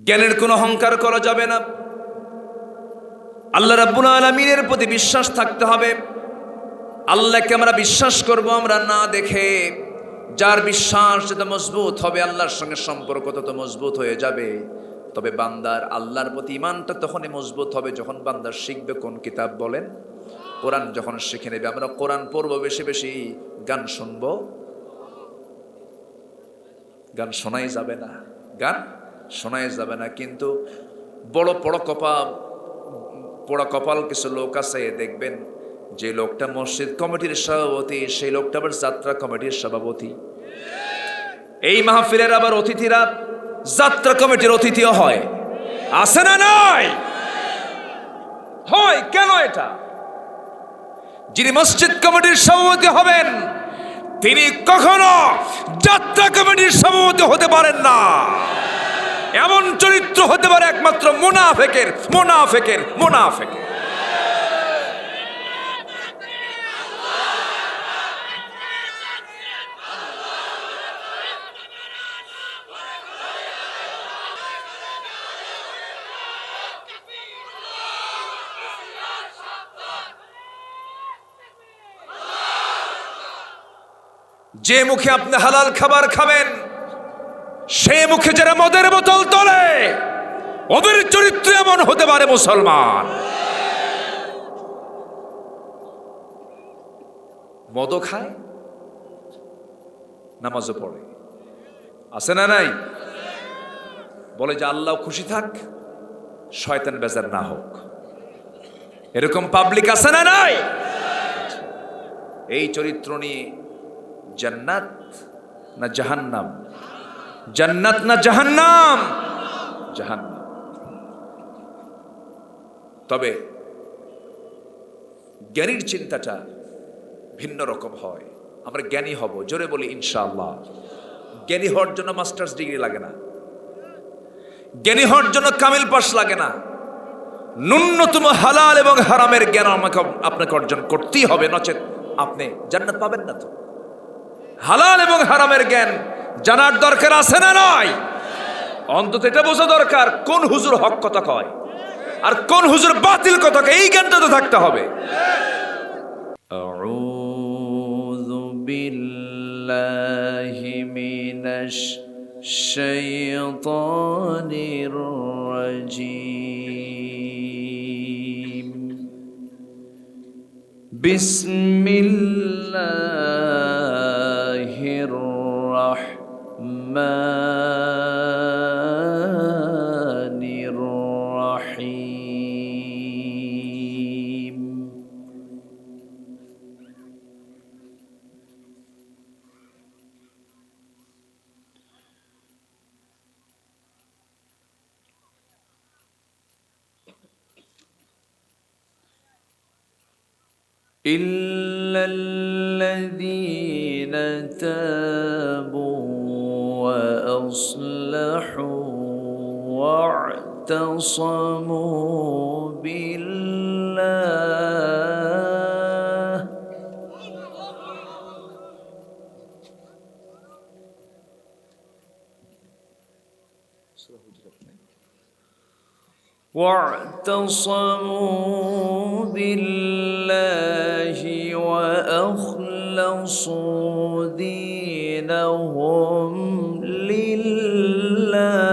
জ্ঞানের কোনো অহংকার করা যাবে না। আল্লাহ রাব্বুল আলামিনের প্রতি বিশ্বাস থাকতে হবে। আল্লাহকে আমরা বিশ্বাস করব আমরা না দেখে। যার বিশ্বাস যত মজবুত হবে আল্লাহর সঙ্গে সম্পর্ক তত মজবুত হয়ে যাবে। তবে বান্দার আল্লাহর প্রতি ঈমানটা তখনই মজবুত হবে যখন বান্দা শিখবে কোন কিতাব বলেন, কোরআন যখন শিখে নেবে। আমরা কোরআন পড়বো বেশি বেশি, গান শুনবো, গান শোনাই যাবে না, গান শোনাই যাবে না। কিন্তু বড় পোড়া কপাল কিছু লোক আছে, দেখবেন যে লোকটা মসজিদ কমিটির সভাপতি, সেই লোকটা আবার যাত্রা কমিটির সভাপতি। এই মাহফিলের আবার অতিথিরা যাত্রা কমিটির অতিথিও হয়, আছে না নাই? হয় কেন? এটা যিনি মসজিদ কমিটির সভাপতি হবেন তিনি কখনো যাত্রা কমিটির সভাপতি হতে পারেন না। এমন চরিত্র হতে পারে একমাত্র মুনাফিকের। যে মুখে আপনি হালাল খাবার খাবেন সে মুখে যারা মদের বোতল তোলে ওদের চরিত্র এমন হতে পারে মুসলমান। মদও খায়, নামাজও পড়ে, আছে না নাই? বলে যে আল্লাহ খুশি থাক, শয়তান বেজার না হোক। এরকম পাবলিক আছে না নাই? এই চরিত্র নিয়ে জান্নাত না জাহান্নাম? জান্নাত না জাহান্নাম? জাহান্নাম। তবে জ্ঞানীর চিন্তাটা ভিন্ন রকম হয়। আমরা জ্ঞানী হব, জোরে বলি ইনশাআল্লাহ। জ্ঞানী হওয়ার জন্য মাস্টার্স ডিগ্রি লাগে না, জ্ঞানী হওয়ার জন্য কামিল পাস লাগে না। ন্যূনতম হালাল এবং হারামের জ্ঞান আপনাকে অর্জন করতেই হবে, নচেত আপনি জান্নাত পাবেন না। তো হালাল এবং হারামের জ্ঞান জানার দরকার আছে না নয়? অন্তত এটা বোঝা দরকার কোন হুজুর হক কথা কয় আর কোন হুজুর বাতিল কথা কয়, এই জ্ঞানটা তো থাকতে হবে। আউযু বিল্লাহি মিনাশ শাইতানির রাজীম। বিসমিল্লাহির রহমানির রহিম। إلا الذين تابوا وأصلحوا واعتصموا بالله وأخلصوا دينهم لله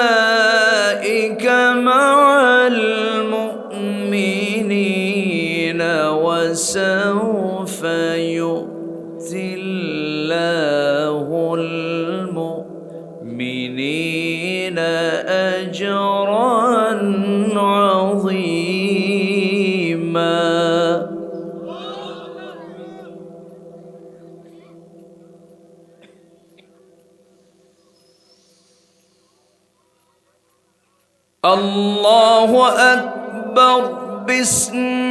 فأولئك مع المؤمنين وسوف يؤتي الله المؤمنين أجرا عظيما আল্লাহু আকবার বিসমিল্লাহির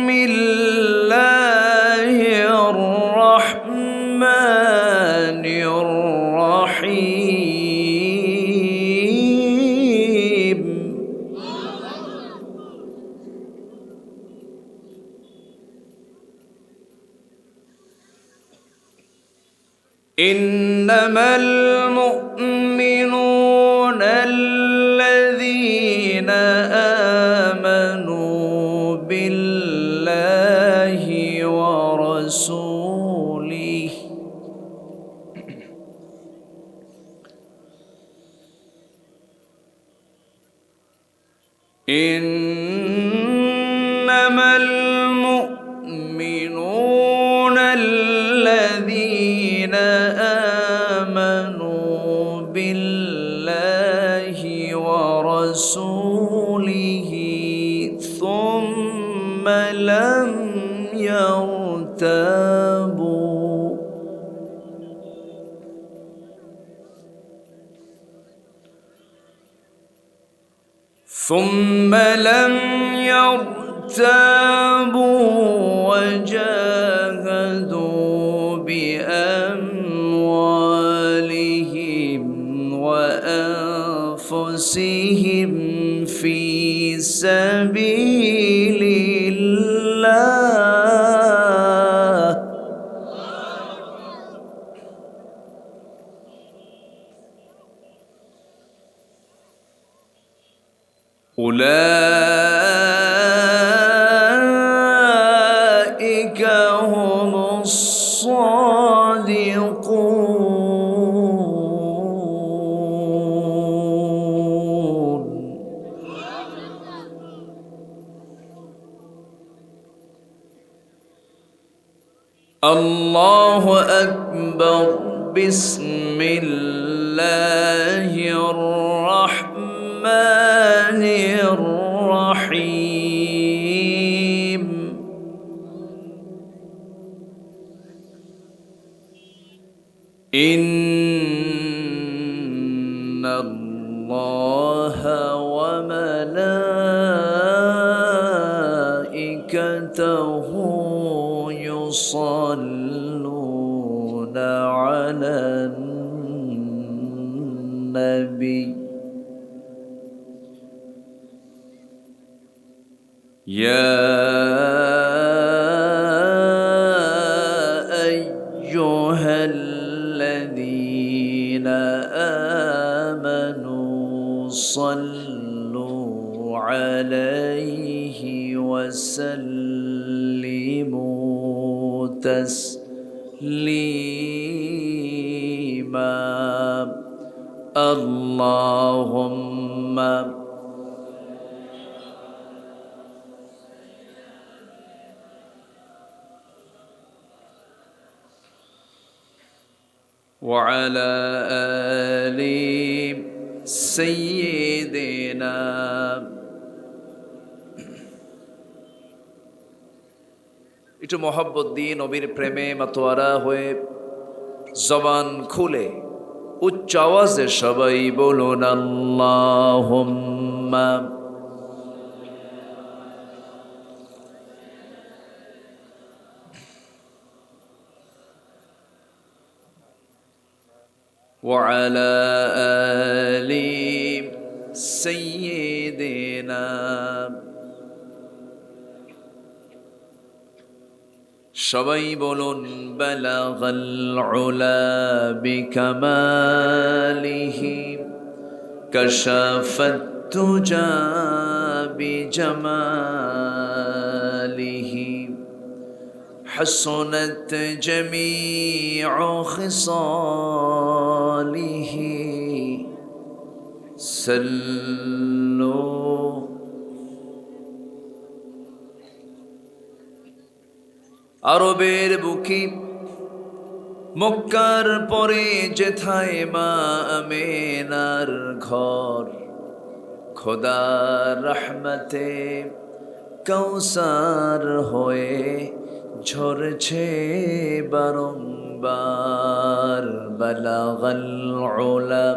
রহমানির রহিম ইন্নামাল মুমিনুনা আল্লাযীনা আমানু বিল্লাহি ওয়া রাসূলিহি ইন্নামাল মুমিনুনা আল্লাযীনা আমানু বিল্লাহি ওয়া রাসূলিহি থুম্মা লাম ইয়ারতাবু ثم لم يرتابوا وجاهدوا بأموالهم وأنفسهم في سبيل الله أولئك هم الصادقون الله أكبر بسم الله الرحمن الرحيم إن الله وملائكته يصلون على النبي يا أيها الذين آمنوا صلوا عليه وسلموا تسليما اللهم وعلى آل سيدنا একটু মোহাব্বত দিয়ে নবীর প্রেমে মাতোয়ারা হয়ে জবান খুলে উচ্চ আওয়াজে সবাই বলুন আল্লাহুম্মা وعلى آل سيدنا সবাই বলুন বালাগাল উলা বিকামালিহি কাশাফাত তুজা বিজামালিহি حسنت جميع خصاله صلوا আরবের বুকে মক্কার পরে যেথায় মা আমেনার ঘর খোদার রহমতে কৌসার হয়ে ঝরছে বারংবার বালাগাল উলা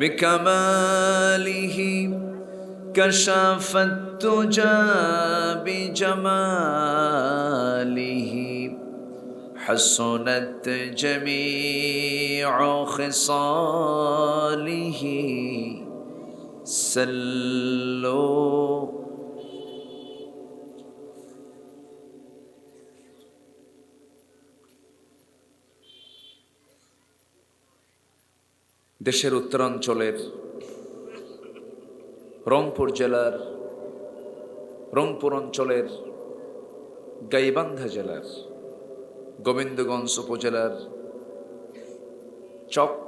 بكماله كشف الدجى بجماله حسنت جميع خصاله سلوا দেশের উত্তরাঞ্চলের রংপুর জেলার রংপুর অঞ্চলের গাইবান্ধা জেলার গোবিন্দগঞ্জ উপজেলার চক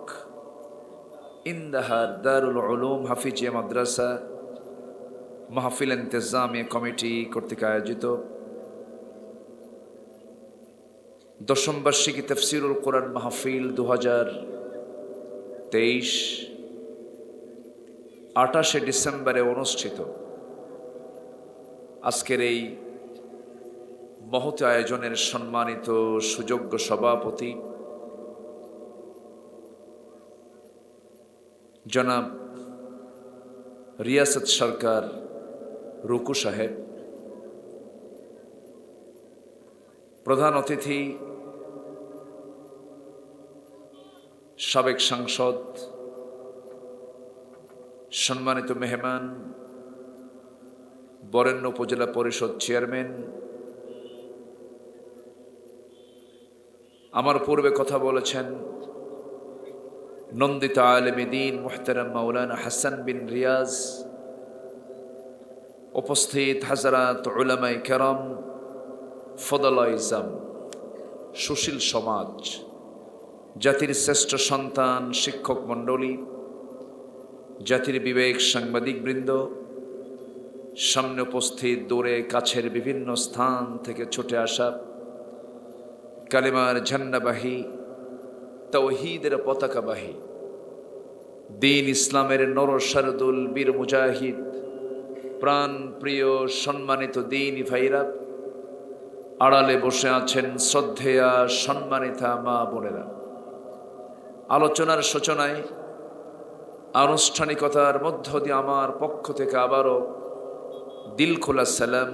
ইন্দাহার দারুল উলুম হাফিজিয়া মাদ্রাসা মাহফিল ইন্তেজামিয়া কমিটি কর্তৃক আয়োজিত দশম বার্ষিকী তাফসীরুল কোরআন মাহফিল 2023 28 ডিসেম্বরে অনুষ্ঠিত আজকের এই মহৎ আয়োজনের সম্মানিত সুযোগ্য সভাপতি জনাব রিয়াসত সরকার রুকু সাহেব, প্রধান অতিথি সাবেক সাংসদ, সম্মানিত মেহমান, বরেণ্য উপজেলা পরিষদ চেয়ারম্যান, আমার পূর্বে কথা বলেছেন নন্দিত আলেম দ্বীন মুহতারাম মাওলানা হাসান বিন রিয়াজ, উপস্থিত হাজারাত উলামায়ে কেরাম, ফদলায়ে ইজম, সুশীল সমাজ, জাতির শ্রেষ্ঠ সন্তান শিক্ষক মণ্ডলী, জাতির বিবেক সাংবাদিকবৃন্দ, সামনে উপস্থিত দূরে কাছের বিভিন্ন স্থান থেকে ছুটে আসা কালিমার ঝান্ডাবাহী, তাওহীদের পতাকাবাহী, দ্বীন ইসলামের নরসারদুল বীর মুজাহিদ, প্রাণ প্রিয় সম্মানিত দ্বীনি ভাইরা, আড়ালে বসে আছেন শ্রদ্ধেয়া সম্মানিতা মা বোনেরা, আলোচনার সূচনায় আনুষ্ঠানিকতার মধ্য দিয়ে আমার পক্ষ থেকে আবারও দিল খোলা সালাম,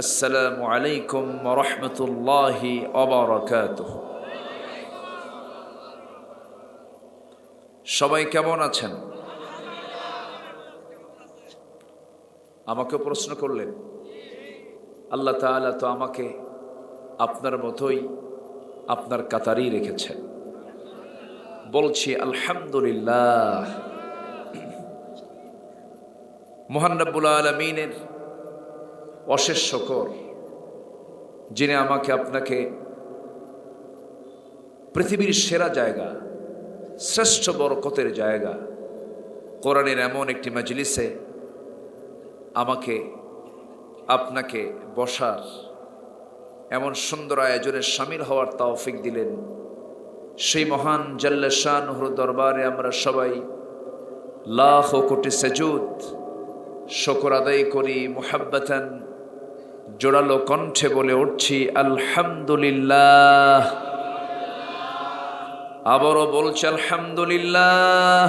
আসসালামু আলাইকুম ওয়া রাহমাতুল্লাহি ওয়া বারাকাতুহু। সবাই কেমন আছেন? আমাকে প্রশ্ন করলেন। আল্লাহ তাআলা তো আমাকে আপনার মতোই আপনার কাতারেই রেখেছেন। বলছি আলহামদুলিল্লাহ। মহান রব্বুল আলামিনের অশেষ শুকর, যিনি আমাকে আপনাকে পৃথিবীর সেরা জায়গা, শ্রেষ্ঠ বরকতের জায়গা, কোরআনের এমন একটি মাজলিসে আমাকে আপনাকে বসার, এমন সুন্দর আয়োজনে শামিল হওয়ার তৌফিক দিলেন। সেই মহান জাল্লে শানুহুর দরবারে আমরা সবাই লাখ কোটি সেজুদ শুকর আদায় করি, মুহাব্বাতান জোরালো কণ্ঠে বলে উঠছি আলহামদুলিল্লাহ। আবারও বলছি আলহামদুলিল্লাহ।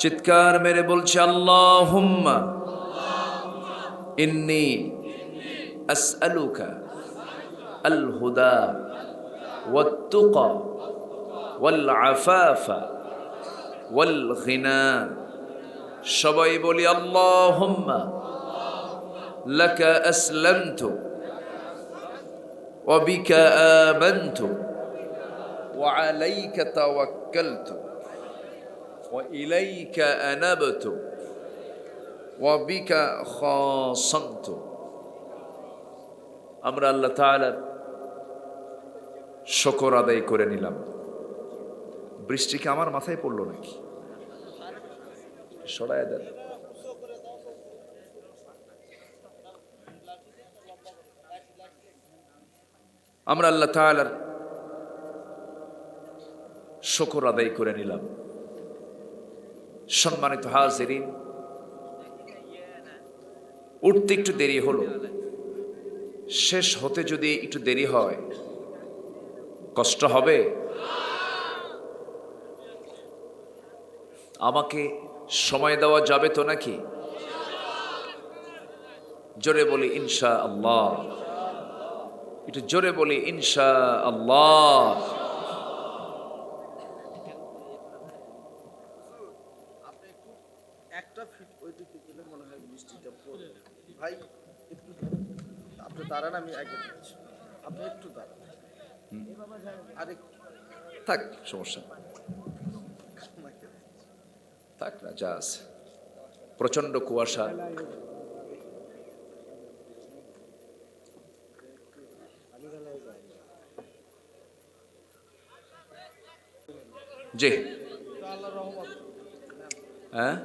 চিৎকার মেরে বলছি আল্লাহুম্মা ইন্নী আসআলুকা আল হুদা ওয়াত তুকা ওয়াল আফাফা ওয়াল গিনা। সবাই বলি আল্লাহুম্মা লাকা আসলামতু ওয়া বিকা আমানতু ওয়া আলাইকা তাওয়াক্কালতু ওয়া ইলাইকা আনাবতু ওয়া বিকা খাসামতু। আমরা আল্লাহ তাআলার শুকর আদায় করে নিলাম। বৃষ্টি কি আমার মাথায় পড়লো নাকি? সরায় দেন। আমরা আল্লাহ তাআলার শুকর আদায় করে নিলাম। সম্মানিত হাজিরিন, উঠতে একটু দেরি হলো, শেষ হতে যদি একটু দেরি হয় কষ্ট হবে? আমাকে সময় দেওয়া যাবে তো নাকি? জোরে বলি ইনশা আল্লাহ। একটু জোরে বলি ইনশা আল্লাহ। একটা ফিট ওইদিকে গেলে মনে হয় বৃষ্টিটা পড়বে। ভাই একটু আপনি দাঁড়ান, আমি আগে যাচ্ছি, আপনি একটু দাঁড়ান। আরে থাক, সমস্যা নেই। থাক না, যা আছে। প্রচন্ড কুয়াশা। জি, হ্যাঁ,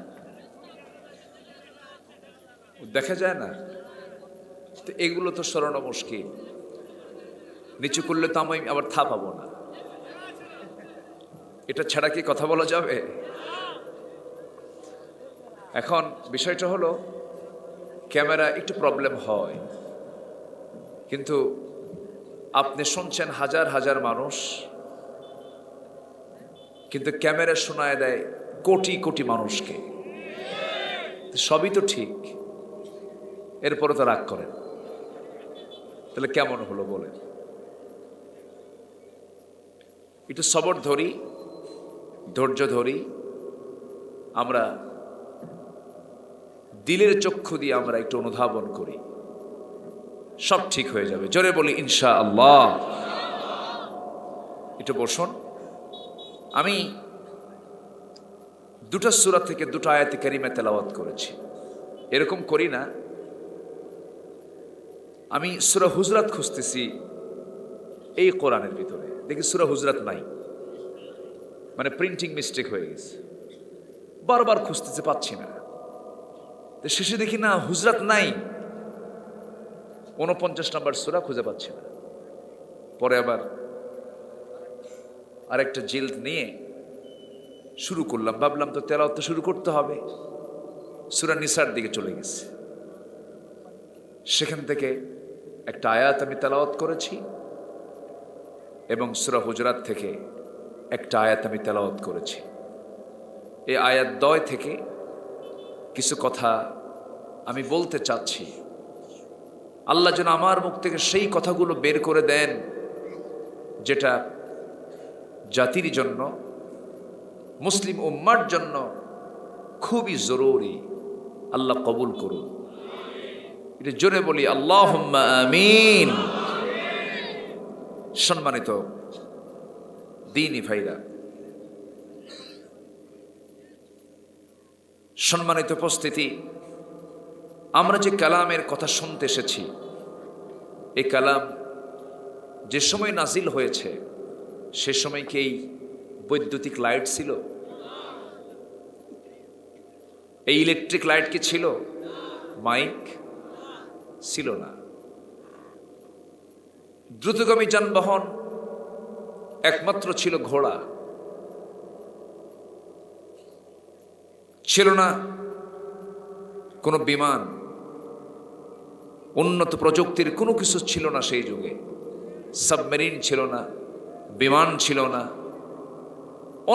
দেখা যায় না তো, এগুলো তো সরানো মুশকিল। নিচু করলে তো আমি আবার পাবো না। এটা ছাড়া কি কথা বলা যাবে? এখন বিষয়টা হলো, ক্যামেরা একটু প্রবলেম হয়, কিন্তু আপনি শুনছেন হাজার হাজার মানুষ, কিন্তু ক্যামেরা শোনায় দেয় কোটি কোটি মানুষকে। সবই তো ঠিক, এরপরে তো রাগ করেন, তাহলে কেমন হলো বলেন? একটু সবর ধরি, ধৈর্য ধরি, আমরা দিলের চক্ষু দিয়ে আমরা একটু অনুধাবন করি, সব ঠিক হয়ে যাবে। জোরে বলি ইনশা আল্লাহ। একটু বসুন। আমি দুটা সূরা থেকে দুটো আয়াতে কারিমা তেলাওয়াত করেছি। এরকম করি না, আমি সূরা হুজরাত খুঁজতেছি এই কোরআনের ভিতরে, দেখি সূরা হুজরাত নাই, মানে প্রিন্টিং মিস্টেক হয়ে গেছে। বারবার খুঁজতেছে, পাচ্ছি না। শেষে দেখি না, হুজরাত নাই, 49 নম্বর সূরা খুঁজে পাচ্ছি না। পরে আবার আরেকটা জিলদ নিয়ে শুরু করলাম, ভাবলাম তো তেলাওয়াত তো শুরু করতে হবে। সূরা নিসার দিকে চলে গেছে, সেখান থেকে একটা আয়াত আমি তেলাওয়াত করেছি, এবং সূরা হুজরাত থেকে একটা আয়াত আমি তেলাওয়াত করেছি। এই আয়াত দ্বয় থেকে কিছু কথা আমি বলতে চাচ্ছি। আল্লাহ যেন আমার মুখ থেকে সেই কথাগুলো বের করে দেন যেটা জাতির জন্য, মুসলিম উম্মার জন্য খুবই জরুরি। আল্লাহ কবুল করুন। এটা জোরে বলি আল্লাহুম্মা আমিন। সম্মানিত দ্বীনি ভাইরা, সম্মানিত উপস্থিতি, আমরা যে কালামের কথা শুনতে এসেছি, এই কালাম যে সময় নাজিল হয়েছে সে সময় কি এই বৈদ্যুতিক লাইট ছিল? এই ইলেকট্রিক লাইট কি ছিল? মাইক ছিল না। দ্রুতগামী যানবাহন একমাত্র ছিল ঘোড়া, ছিল না কোনো বিমান, উন্নত প্রযুক্তির কোনো কিছু ছিল না সেই যুগে। সাবমেরিন ছিল না, বিমান ছিল না,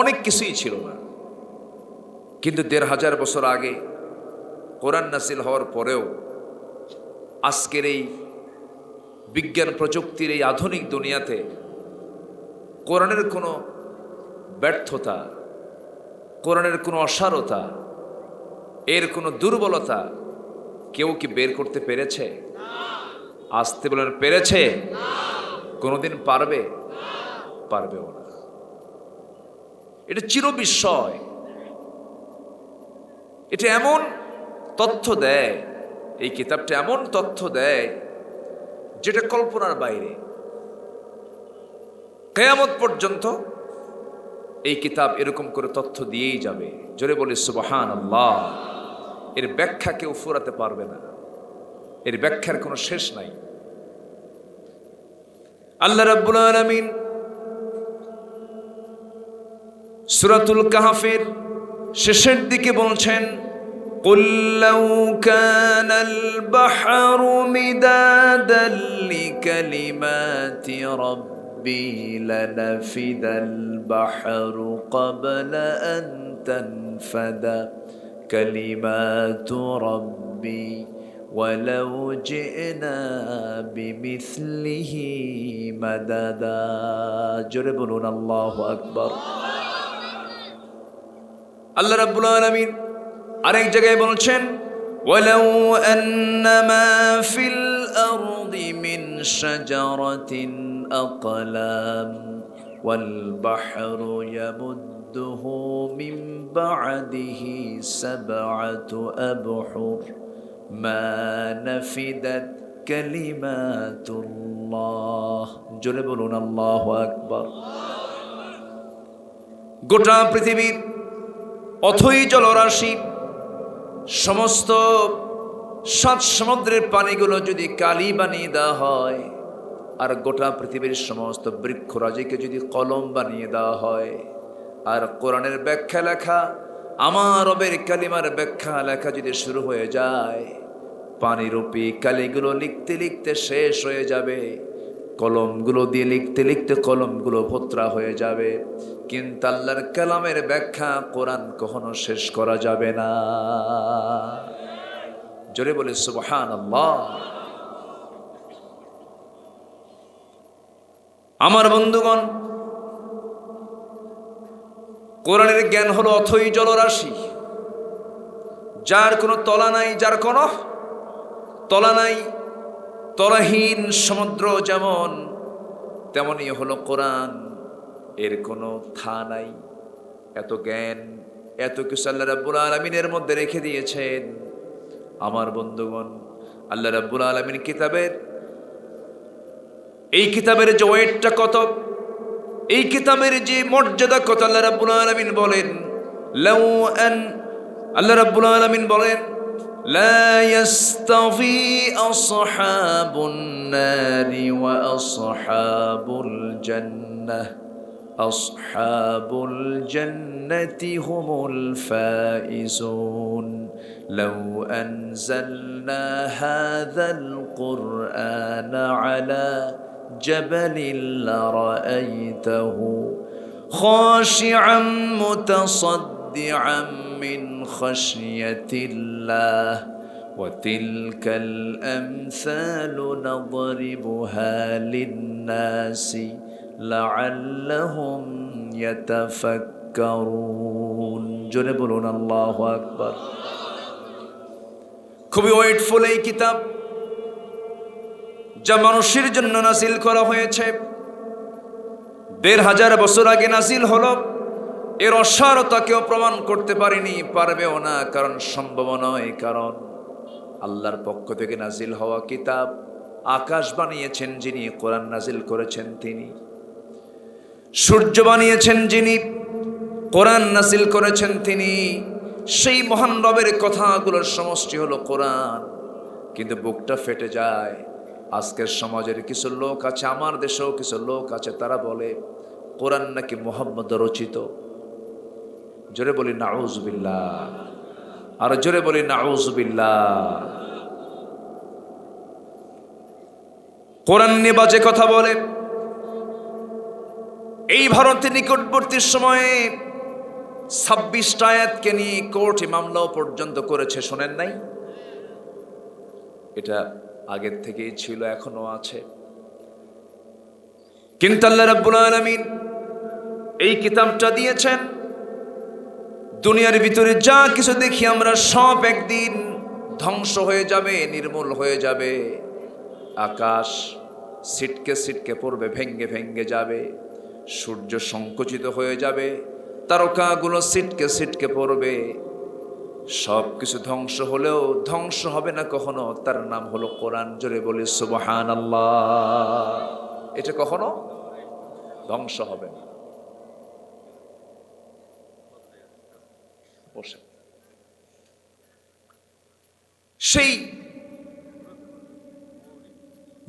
অনেক কিছুই ছিল না। কিন্তু ১৫০০ বছর আগে কোরআন নাজিল হওয়ার পরেও আজকের এই বিজ্ঞান প্রযুক্তির এই আধুনিক দুনিয়াতে কোরআনের কোনো ব্যর্থতা, কোরআনের কোনো অসারতা, এর কোনো দুর্বলতা কেউ কি বের করতে পেরেছে? আসতে বলেন, পেরেছে? কোনোদিন পারবে? পারবেও না। এটা চিরবিস্ময়। এটা এমন তথ্য দেয়, এই কিতাবটা এমন তথ্য দেয় যেটা কল্পনার বাইরে। কিয়ামত পর্যন্ত এই কিতাব এরকম করে তথ্য দিয়েই যাবে। জোরে বলি সুবহানাল্লাহ। এর ব্যাখ্যা কেউ ফুরাতে পারবে না, এর ব্যাখ্যার কোনো শেষ নাই। আল্লাহ রাব্বুল আলামিন সূরাতুল কাহফের শেষের দিকে বলছেন, قُلْ لَوْ كَانَ الْبَحْرُ مِدَادًا لِكَلِمَاتِ رَبِّي لَنَفِدَ الْبَحْرُ قَبْلَ أَنْ تنفد كلمات ربي ولو جئنا بمثله مددا জোরে বলুন আল্লাহু আকবার। আল্লাহ রাব্বুল আলামিন আরেক জায়গায় বলছেন ولو أن ما في الأرض من شجرة أقلام والبحر يمده من بعده 7 أبحر ما نفدت كلمات الله জোরে বলুন আল্লাহু আকবার। গোটা পৃথিবীর অথই জলরাশি সমস্ত 7 সমুদ্রের পানিগুলো যদি কালি বানিয়ে দেওয়া হয় আর গোটা পৃথিবীর সমস্ত বৃক্ষরাজিকে যদি কলম বানিয়ে দেওয়া হয় আর কোরআনের ব্যাখ্যা লেখা আমার রবের কালিমার ব্যাখ্যা লেখা যদি শুরু হয়ে যায় পানিরূপী কালিগুলো লিখতে লিখতে শেষ হয়ে যাবে, কলমগুলো দিয়ে লিখতে লিখতে কলমগুলো ভোঁতরা হয়ে যাবে, কিন্তু আল্লাহর কালামের ব্যাখ্যা কোরআন কখনো শেষ করা যাবে না। জোরে বলে সুবহানাল্লাহ। আমার বন্ধুগণ, কোরআনের জ্ঞান হলো অথই জলরাশি, যার কোনো তলা নাই, যার কোনো তলা নাই। তলাহীন সমুদ্র যেমন, তেমনই হলো কোরআন, এর কোনো থা নাই। এত জ্ঞান, এত কিছু আল্লাহ রাব্বুল আলামিনের মধ্যে রেখে দিয়েছেন। আমার বন্ধুগণ, আল্লাহ রাব্বুল আলামিন কিতাবের, এই কিতাবের যে ওয়েটটা কত, এই কিতাবের যে মর্যাদা কত, আল্লাহ রাব্বুল আলামিন বলেন লাউ আন, আল্লাহ রাব্বুল আলামিন বলেন লা ইয়াস্তাভি আসহাবুন নারি ওয়া আসহাবুল জান্নাহ আসহাবুল জান্নাতি হুমুল ফাইজুন লাউ আনজালনা হাযাল কুরআনা আলা جبل لرأيته خاشعا متصدعا من خشية الله وتلك الأمثال نضربها للناس لعلهم يتفكرون جنبون الله أكبر। খুবই ওয়েটফুল এই কিতাব, যা মানুষের জন্য নাজিল করা হয়েছে। ১৫০০ বছর আগে নাজিল হলো, এর অসারতা কেউ প্রমাণ করতে পারেনি, পারবেও না, কারণ সম্ভব নয়। কারণ আল্লাহর পক্ষ থেকে নাজিল হওয়া কিতাব, আকাশ বানিয়েছেন যিনি, কোরআন নাজিল করেছেন তিনি। সূর্য বানিয়েছেন যিনি, কোরআন নাজিল করেছেন তিনি। সেই মহান রবের কথাগুলোর সমষ্টি হলো কোরআন। কিন্তু বুকটা ফেটে যায়, আজকের সমাজের কিছু লোক আছে, আমার দেশেও কিছু লোক আছে, তারা বলে কোরআন নাকি মুহাম্মদ রচিত। জোরে বলি নাউযুবিল্লাহ, আর জোরে বলি নাউযুবিল্লাহ। কোরআন নিয়ে বাজে কথা বলে। এই ভারতের নিকটবর্তী সময়ে 26টা আয়াতকে নিয়ে কোর্টে মামলাও পর্যন্ত করেছে, শোনেন নাই? এটা আগের থেকেই ছিল, এখনো আছে। কিন্তু আল্লাহ রাব্বুল আলামিন এই কিতাবটা দিয়েছেন, দুনিয়ার ভিতরে যা কিছু দেখি আমরা সব একদিন ধ্বংস হয়ে যাবে, নির্মূল হয়ে যাবে। আকাশ ছিটকে ছিটকে পড়বে, ভেঙ্গে ভেঙ্গে যাবে, সূর্য সংকুচিত হয়ে যাবে, তারকাগুলো ছিটকে ছিটকে পড়বে। সব কিছু ধ্বংস হলেও ধ্বংস হবে না কখনো, তার নাম হলো কোরআন। জোরে বলি সুবহানাল্লাহ। এটা কখনো ধ্বংস হবে না। সেই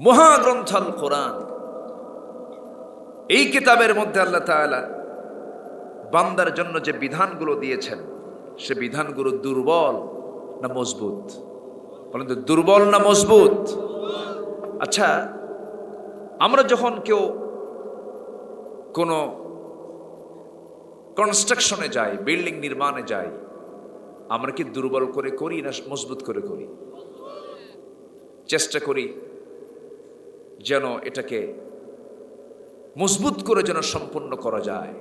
মহাগ্রন্থ আল কোরআন, এই কিতাবের মধ্যে আল্লাহ তাআলা বান্দার জন্য যে বিধানগুলো দিয়েছেন, সে বিধানগুলো দুর্বল না মজবুত? বলেন তো, দুর্বল না মজবুত? আচ্ছা, আমরা যখন কেউ কোনো কনস্ট্রাকশনে যাই, বিল্ডিং নির্মাণে যাই, আমরা কি দুর্বল করে করি না মজবুত করে করি? চেষ্টা করি যেন এটাকে মজবুত করে যেন সম্পূর্ণ করা যায়।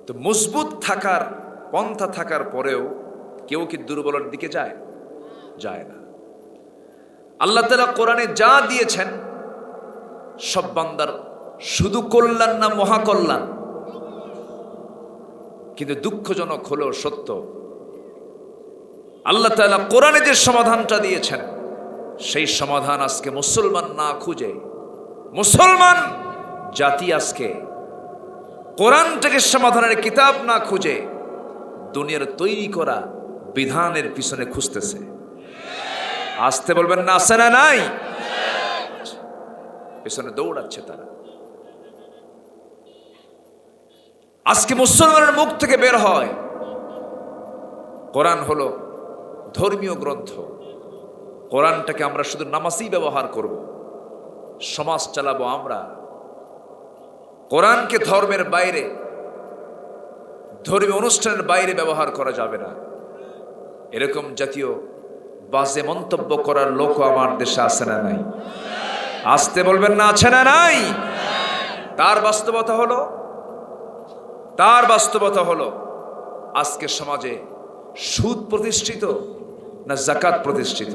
তো মজবুত থাকার পন্থা থাকার পরেও কেউ কি দুর্বলের দিকে যায়? যায় না। আল্লাহ তাআলা কোরআনে যা দিয়েছেন সব বান্দার শুধু কল্যাণ না মহাকল্যাণ। কিন্তু দুঃখজনক হলেও সত্য, আল্লাহ তাআলা কোরআনে যে সমাধানটা দিয়েছেন সেই সমাধান আজকে মুসলমান না খুঁজে, মুসলমান জাতি আজকে কোরআন থেকে সমাধানের কিতাব না খুঁজে দুনিয়ার তৈরি করা বিধানের পিছনে খুঁজতেছে। আসতে বলবেন না, আছে না নাই? পিছনে দৌড়াচ্ছে তারা। আজকে মুসলমানের মুখ থেকে বের হয় কোরআন হলো ধর্মীয় গ্রন্থ, কোরআনটাকে আমরা শুধু নামাজই ব্যবহার করব, সমাজ চালাবো আমরা। কোরআনকে ধর্মের বাইরে, ধর্মীয় অনুষ্ঠানের বাইরে ব্যবহার করা যাবে না। এরকম জাতীয় বাজে মন্তব্য করার লোক আমার দেশে আছে না নাই? আসতে বলবেন না, আছে না নাই? তার বাস্তবতা হলো আজকে সমাজে সুদ প্রতিষ্ঠিত না যাকাত প্রতিষ্ঠিত?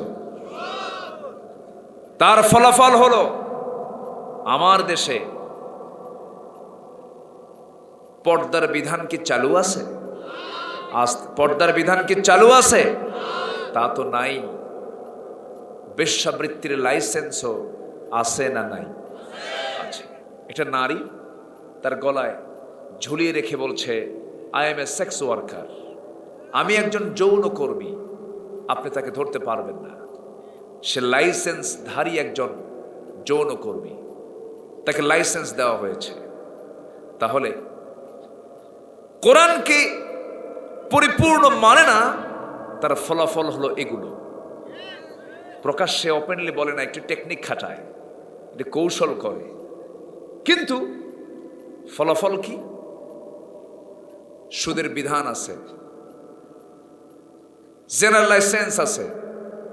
তার ফলাফল হলো আমার দেশে পর্দার বিধান কি চালু আছে? পর্দার বিধান কি চালু আছে? তা তো নাই। বেশ্যাবৃত্তির লাইসেন্সও আছে না নাই? আছে। এটা নারী তার গলায় ঝুলিয়ে রেখে বলছে, I M A sex worker, আমি একজন যৌন কর্মী। আপনি তাকে ধরতে পারবেন না, সে লাইসেন্সধারী একজন যৌন কর্মী, তাকে লাইসেন্স দেওয়া হয়েছে। তাহলে কোরআনকে পরিপূর্ণ মানে না, তার ফলাফল হলো এগুলো। প্রকাশ্যে ওপেনলি বলে না, একটু টেকনিক খাটায়, একটু কৌশল করে, কিন্তু ফলাফল কি? সুদের বিধান আছে, জেনারেল লাইসেন্স আছে,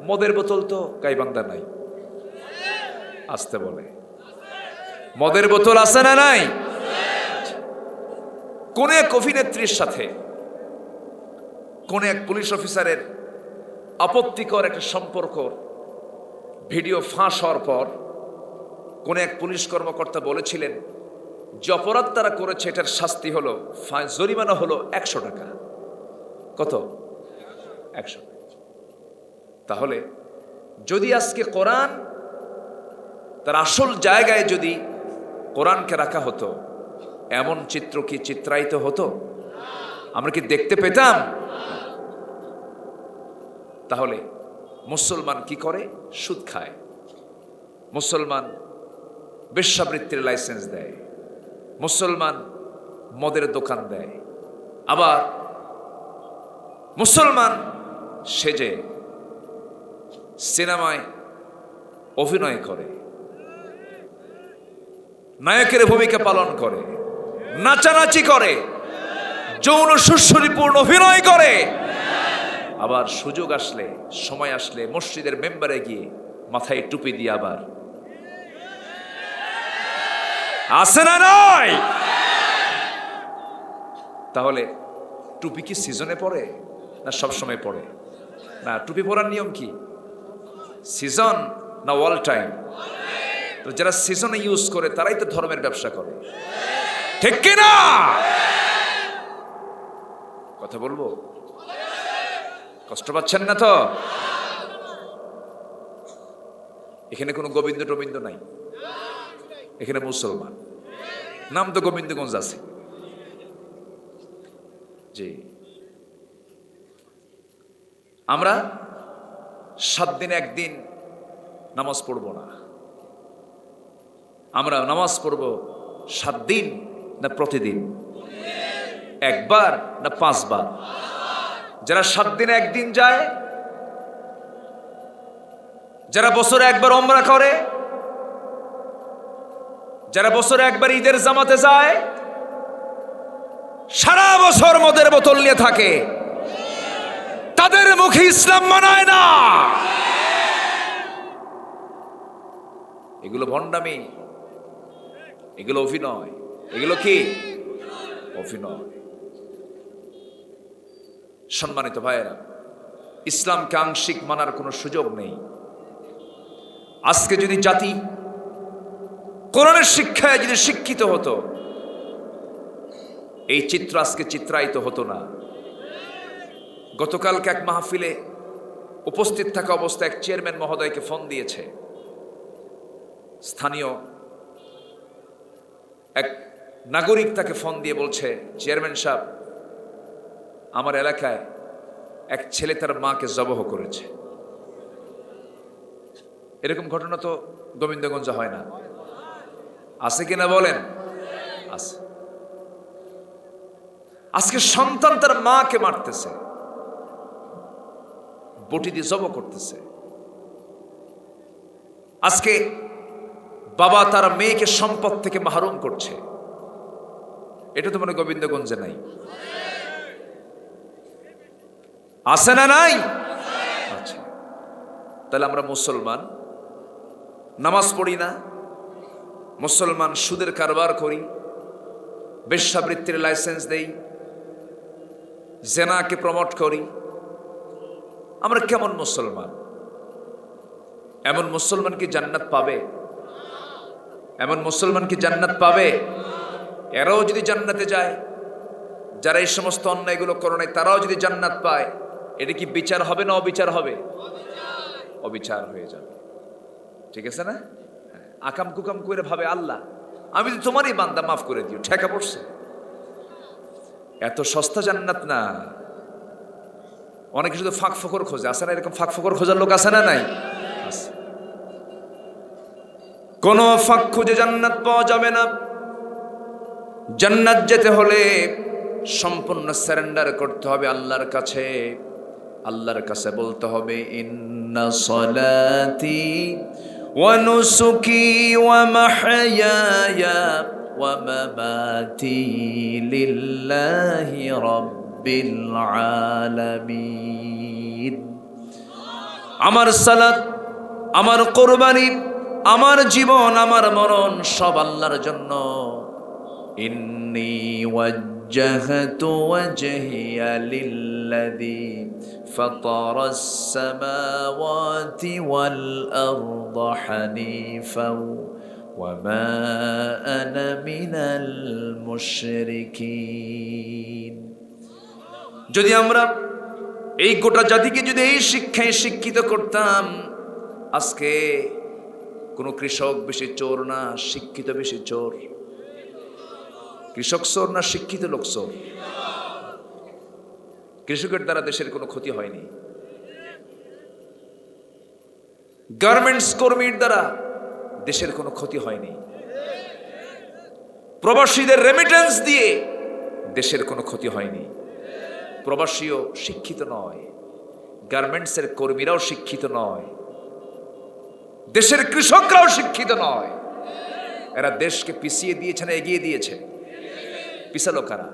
মদের বোতল তো গাইবান্ধা নাই। আসতে বলে, মদের বোতল আছে না নাই? কোন এক অভিনেত্রীর সাথে কোন এক পুলিশ অফিসারের আপত্তিকর একটা সম্পর্ক ভিডিও ফাঁস হওয়ার পর কোন এক পুলিশ কর্মকর্তা বলেছিলেন যে অপরাধ তারা করেছে এটার শাস্তি হলো জরিমানা হলো 100 টাকা। কত? 100। তাহলে যদি আজকে কোরআন তার আসল জায়গায় যদি কোরআনকে রাখা হতো, এমন চিত্র কি চিত্রায়িত হতো? আমরা কি দেখতে পেতাম? তাহলে মুসলমান কি করে? সুদ খায়। মুসলমান বেশ্যাবৃত্তির লাইসেন্স দেয়, মুসলমান মদের দোকান দেয়, আবার মুসলমান সেজে সিনেমায় অভিনয় করে, নায়কের ভূমিকা পালন করে, নাচানাচি করে, যৌন সুশ্রীপূর্ণ অভিনয় করে, আবার সুযোগ আসলে, সময় আসলে মসজিদের মেম্বারে গিয়ে মাথায় টুপি দিয়ে আবার আসে না নয়? তাহলে টুপি কি সিজনে পড়ে না সব সময় পড়ে? না, টুপি পরার নিয়ম কি? সিজন না অল টাইম? তো যারা সিজনে ইউজ করে তারাই তো ধর্মের ব্যবসা করে, ঠিক কি না? কথা বলবো, কষ্ট পাচ্ছেন না তো? এখানে কোনো গোবিন্দ টোবিন্দ নাই, এখানে মুসলমান, নাম তো গোবিন্দগঞ্জ আছে। জি, আমরা 7 দিনে একদিন নামাজ পড়ব না। আমরা নামাজ পড়ব 7 দিন না প্রতিদিন? একবার না 5 বার? যারা 7 দিনে একদিন যায়, যারা বছরে একবার উমরা করে, যারা বছরে একবার ঈদের জামাতে যায়, সারা বছর মদের বোতল নিয়ে থাকে, তাদের মুখে ইসলাম মানায় না। এগুলো ভণ্ডামি, এগুলো অভিনয়। এগুলো কি অভিনয়? সম্মানিত ভাইয়েরা, ইসলামকে আংশিক মানার কোনো সুযোগ নেই। আজকে যদি জাতি কোরআনের শিক্ষায় যদি শিক্ষিত হতো, এই চিত্র আজকে চিত্রায়িত হতো না। গতকালকে এক মাহফিলে উপস্থিত থাকা অবস্থায় এক চেয়ারম্যান মহোদয়কে ফোন দিয়েছে। স্থানীয় এক নাগরিক তাকে ফোন দিয়ে বলছে, চেয়ারম্যান সাহেব, আমার এলাকায় এক ছেলে তার মাকে জবহ করেছে। এরকম ঘটনা তো গোবিন্দগঞ্জে হয় না, আছে কিনা বলেন? আছে। আজকে সন্তান তার মাকে মারতেছে, বটি দিয়ে জবহ করতেছে। আজকে বাবা তার মেয়েকে সম্পদ থেকে মাহরুম করছে। এটা তো মনে গোবিন্দগঞ্জে নাই, আছে না নাই? আচ্ছা, তাহলে আমরা মুসলমান, নামাজ পড়ি না, মুসলমান সুদের কারবার করি, বেশ্যাবৃত্তির লাইসেন্স দেই, জেনাকে প্রমোট করি, আমরা কেমন মুসলমান? এমন মুসলমান কি জান্নাত পাবে? এমন মুসলমান কি জান্নাত পাবে? এরাও যদি জান্নাতে যায়, যারা এই সমস্ত অন্যায়গুলো করে নাই, তারাও যদি জান্নাত পায়, এটা কি বিচার হবে না অবিচার হবে? অবিচার হয়ে যাবে। ঠিক আছে না? আকাম কুকাম করে ভাবে আল্লাহ আমি তো তোমারই বান্দা, মাফ করে দিও, ঠেকা পড়ছে। এত সস্তা জান্নাত না। অনেকে শুধু ফাঁক ফকর খোঁজে, আছে না? এরকম ফাঁক ফকর খোঁজার লোক আছে না নাই? কোন ফাঁক খুঁজে জান্নাত পাওয়া যাবে না। জান্নাত যেতে হলে সম্পূর্ণ সারেন্ডার করতে হবে আল্লাহর কাছে। আল্লাহর কাছে বলতে হবে, ইন্না সলাতি ওয়া নুসুকি ওয়া মাহইয়ায়া ওয়া মামাতি লিল্লাহি রাব্বিল আলামিন। আমার সালাত, আমার কুরবানি, আমার জীবন, আমার মরণ সব আল্লাহর জন্য। ইন্নী ওয়াজ্জাহতু ওয়াজহিয়া লিল্লাযী ফাতারাস সামাওয়াতি ওয়াল আরদা হানিফাও ওয়া মা আনা মিনাল মুশরিকিন। যদি আমরা এই গোটা জাতিকে যদি এই শিক্ষায় শিক্ষিত করতাম, আজকে কোন কৃষক বেশি চোর না, শিক্ষিত বেশি চোর? কৃষক চোর না শিক্ষিত লোক চোর? কৃষকের দ্বারা দেশের কোনো ক্ষতি হয়নি, গার্মেন্টস কর্মীর দ্বারা দেশের কোনো ক্ষতি হয়নি, প্রবাসীদের রেমিটেন্স দিয়ে দেশের কোনো ক্ষতি হয়নি। প্রবাসীও শিক্ষিত নয়, গার্মেন্টসের কর্মীরাও শিক্ষিত নয়, দেশের কৃষকরাও শিক্ষিত নয়। এরা দেশকে পিছিয়ে দিয়েছে না এগিয়ে দিয়েছে? পিছালো কারা?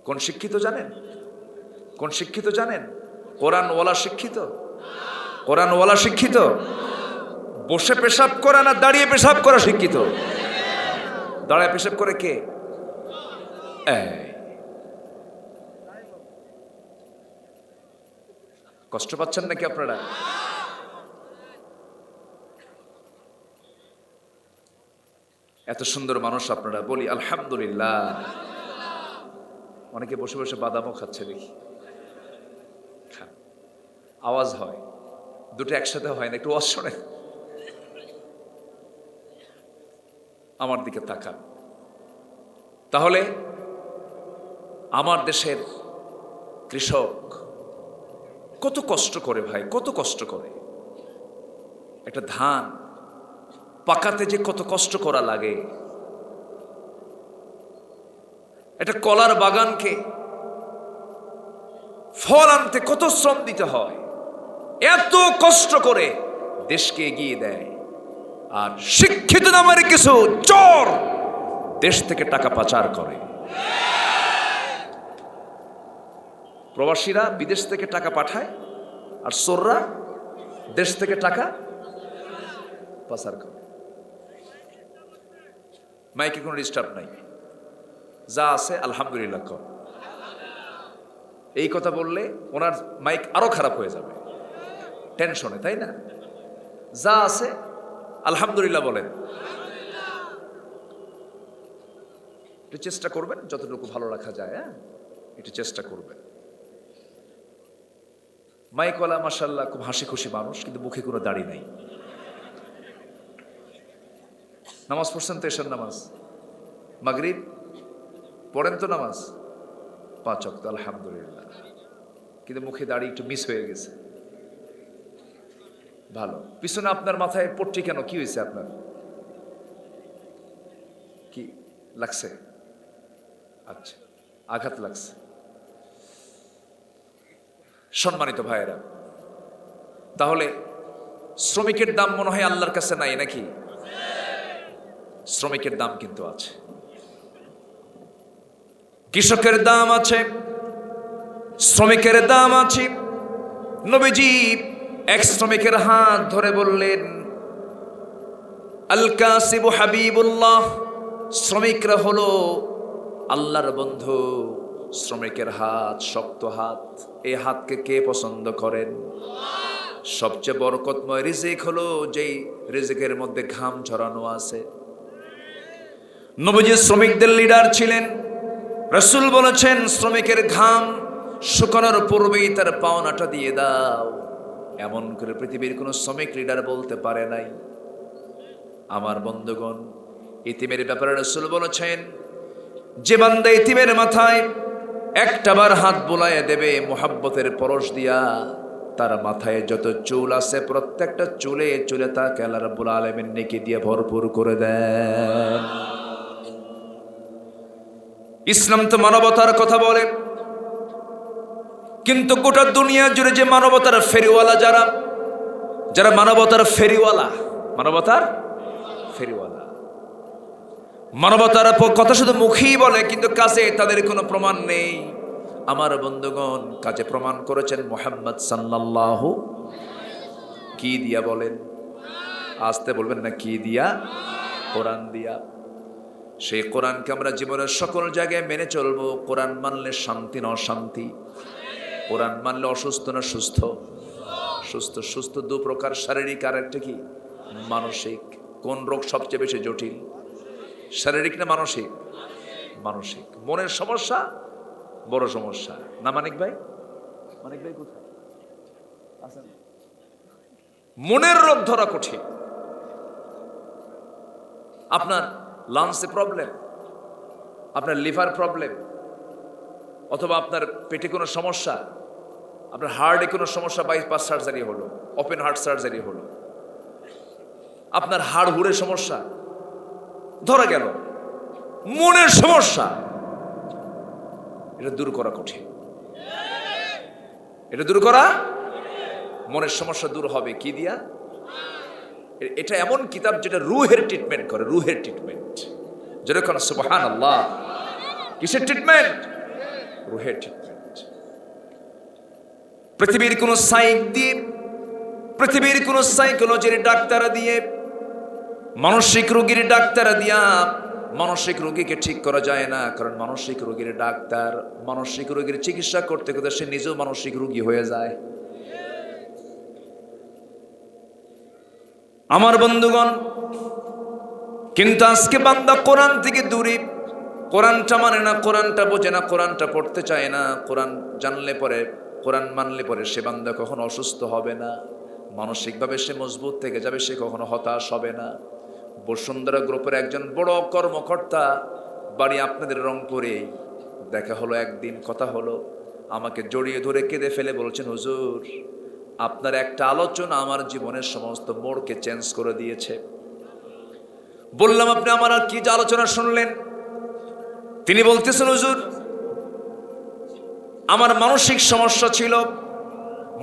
কোন শিক্ষিত জানেন? কোন শিক্ষিত জানেন? কোরআনওয়ালা শিক্ষিত। কোরআনওয়ালা শিক্ষিত। বসে পেশাব করা না দাঁড়িয়ে পেশাব করা শিক্ষিত? দাঁড়ায় পেশাব করে কে? কষ্ট পাচ্ছেন নাকি আপনারা? এত সুন্দর মানুষ আপনারা, বলি আলহামদুলিল্লাহ। অনেকে বসে বসে বাদামও খাচ্ছে দেখি, আওয়াজ হয়, দুটো একসাথে হয় না, একটু আওয়াজ শোনে। আমার দিকে তাকান। তাহলে আমার দেশের কৃষক কত কষ্ট করে ভাই, কত কষ্ট করে। একটা ধান পাকাতে যে কত কষ্ট করা লাগে, একটা কলার বাগানকে ফল আনতে কত শ্রম দিতে হয়, এত কষ্ট করে দেশকে এগিয়ে দেয়। আর শিক্ষিত নামের কিছু চোর দেশ থেকে টাকা পাচার করে। প্রবাসীরা বিদেশ থেকে টাকা পাঠায়, আর চোররা দেশ থেকে টাকা পাচার করে। মাইকে কোনো ডিস্টার্ব নাই, যা আছে আলহামদুলিল্লাহ কর। এই কথা বললে ওনার মাইক আরো খারাপ হয়ে যাবে টেনশনে, তাই না? যা আছে আলহামদুলিল্লাহ বলেন। একটু চেষ্টা করবেন যতটুকু ভালো রাখা যায়, হ্যাঁ একটু চেষ্টা করবেন। মাইকওয়ালা মাশাআল্লাহ খুব হাসি খুশি মানুষ, কিন্তু মুখে কোনো দাড়ি নাই। নামাজ পড়ছেন তো? এশার নামাজ, মাগরিব পড়েন তো নামাজ 5 ওয়াক্ত আলহামদুলিল্লাহ, কিন্তু মুখে দাড়ি একটু মিস হয়ে গেছে। ভালো। পিছনে আপনার মাথায় পট্টি কেন? কি হয়েছে আপনার? কি লাগছে? আচ্ছা, আঘাত লাগছে। সম্মানিত ভাইয়েরা, তাহলে শ্রমিকের দাম মনে হয় আল্লাহর কাছে নাই নাকি? শ্রমিকের দাম কিন্তু আছে, কৃষকের দাম আছে, শ্রমিকের দাম আছে। নবীজি এক শ্রমিকের হাত ধরে বললেন, আল কাসিবু হাবিবুল্লাহ, শ্রমিকরা হলো আল্লাহর বন্ধু। শ্রমিকের হাত শক্ত হাত, এই হাতকে কে পছন্দ করেন? সবচেয়ে বরকতময় রিজিক হলো যেই রিজিকের মধ্যে ঘাম ঝরানো আছে। নবীজি শ্রমিকদের লিডার ছিলেন। রাসূল বলেছেন, শ্রমিকের ঘাম শুকানোর পূর্বেই তার পাওনাটা দিয়ে দাও। এমন করে পৃথিবীর কোন শ্রমিক লিডার বলতে পারে নাই। আমার বন্ধুগণ, ইতিমের ব্যাপারে রাসূল বলেছেন, যে বান্দা ইতিমের মাথায় একটাবার হাত বুলায় দেবে মুহাব্বতের পরশ দিয়া, তার মাথায় যত চুল আছে প্রত্যেকটা চুলে চুলে তাকে আল্লাহ রাব্বুল আলামিন নেকি দিয়ে ভরপুর করে দেন। ইসলাম তো মানবতার কথা বলে, কিন্তু গোটা দুনিয়া জুড়ে যে মানবতার ফেরিওয়ালা, যারা যারা মানবতার ফেরিওয়ালা, মানবতার ফেরিওয়ালা, মানবতার কথা শুধু মুখেই বলে কিন্তু কাজে তাদের কোনো প্রমাণ নেই। আমার বন্ধুগণ, কাজে প্রমাণ করেছেন মুহাম্মদ সাল্লাল্লাহু, কি দিয়া বলেন? আসতে বলবেন না, কি দিয়া? কোরআন দিয়া। সেই কোরআনকে আমরা জীবনের সকল জায়গায় মেনে চলবো। কোরআন মানলে শান্তি না অশান্তি? কোরআন মানলে অসুস্থ না সুস্থ? সুস্থ। সুস্থ দু প্রকার, শারীরিক আর একটা কি মানসিক। কোন রোগ সবচেয়ে বেশি জটিল, শারীরিক না মানসিক? মানসিক। মনের সমস্যা বড় সমস্যা না? মানিক ভাই, মানিক ভাই কোথায় আছেন? মনের রোগ ধরা কঠিন। আপনার লাংসে প্রবলেম, আপনার লিভার প্রবলেম, অথবা আপনার পেটে কোনো সমস্যা, আপনার হার্টে কোনো সমস্যা, বাইপাস সার্জারি হলো, ওপেন হার্ট সার্জারি হলো, আপনার হাড় হুড়ে সমস্যা ধরা গেল, মনের সমস্যা, এটা দূর করা কঠিন। এটা দূর করা, মনের সমস্যা দূর হবে কি দিয়া? এটা এমন কিতাব যেটা রুহের ট্রিটমেন্ট করে, রুহের ট্রিটমেন্ট। যেরকম সুবহানাল্লাহ, কিসের ট্রিটমেন্ট? রুহের ট্রিটমেন্ট। পৃথিবীর কোন সাইক দিয়ে, পৃথিবীর কোন সাইকোলজির ডাক্তার দিয়ে, মানসিক রোগীর ডাক্তার দিয়া মানসিক রোগীকে ঠিক করা যায় না। কারণ মানসিক রোগীর ডাক্তার মানসিক রোগীর চিকিৎসা করতে করতে সে নিজেও মানসিক রোগী হয়ে যায়। আমার বন্ধুগণ, কিন্তু আজকে বান্দা কোরআন থেকে দূরে, কোরআনটা মানে না, কোরআনটা বোঝে না, কোরআনটা পড়তে চায় না। কোরআন জানলে পরে, কোরআন মানলে পরে সে বান্দা কখনো অসুস্থ হবে না, মানসিকভাবে সে মজবুত থেকে যাবে, সে কখনো হতাশ হবে না। বসুন্ধরা গ্রুপের একজন বড় কর্মকর্তা, বাড়ি আপনাদের রংপুরে, দেখা হলো একদিন, কথা হলো, আমাকে জড়িয়ে ধরে কেঁদে ফেলে বলছেন, হুজুর আপনার একটা আলোচনা আমার জীবনের সমস্ত মোড়কে চেঞ্জ করে দিয়েছে। বললাম, আপনি আমার আর কি আলোচনা শুনলেন? তিনি বলতেছেন, হুজুর আমার মানসিক সমস্যা ছিল,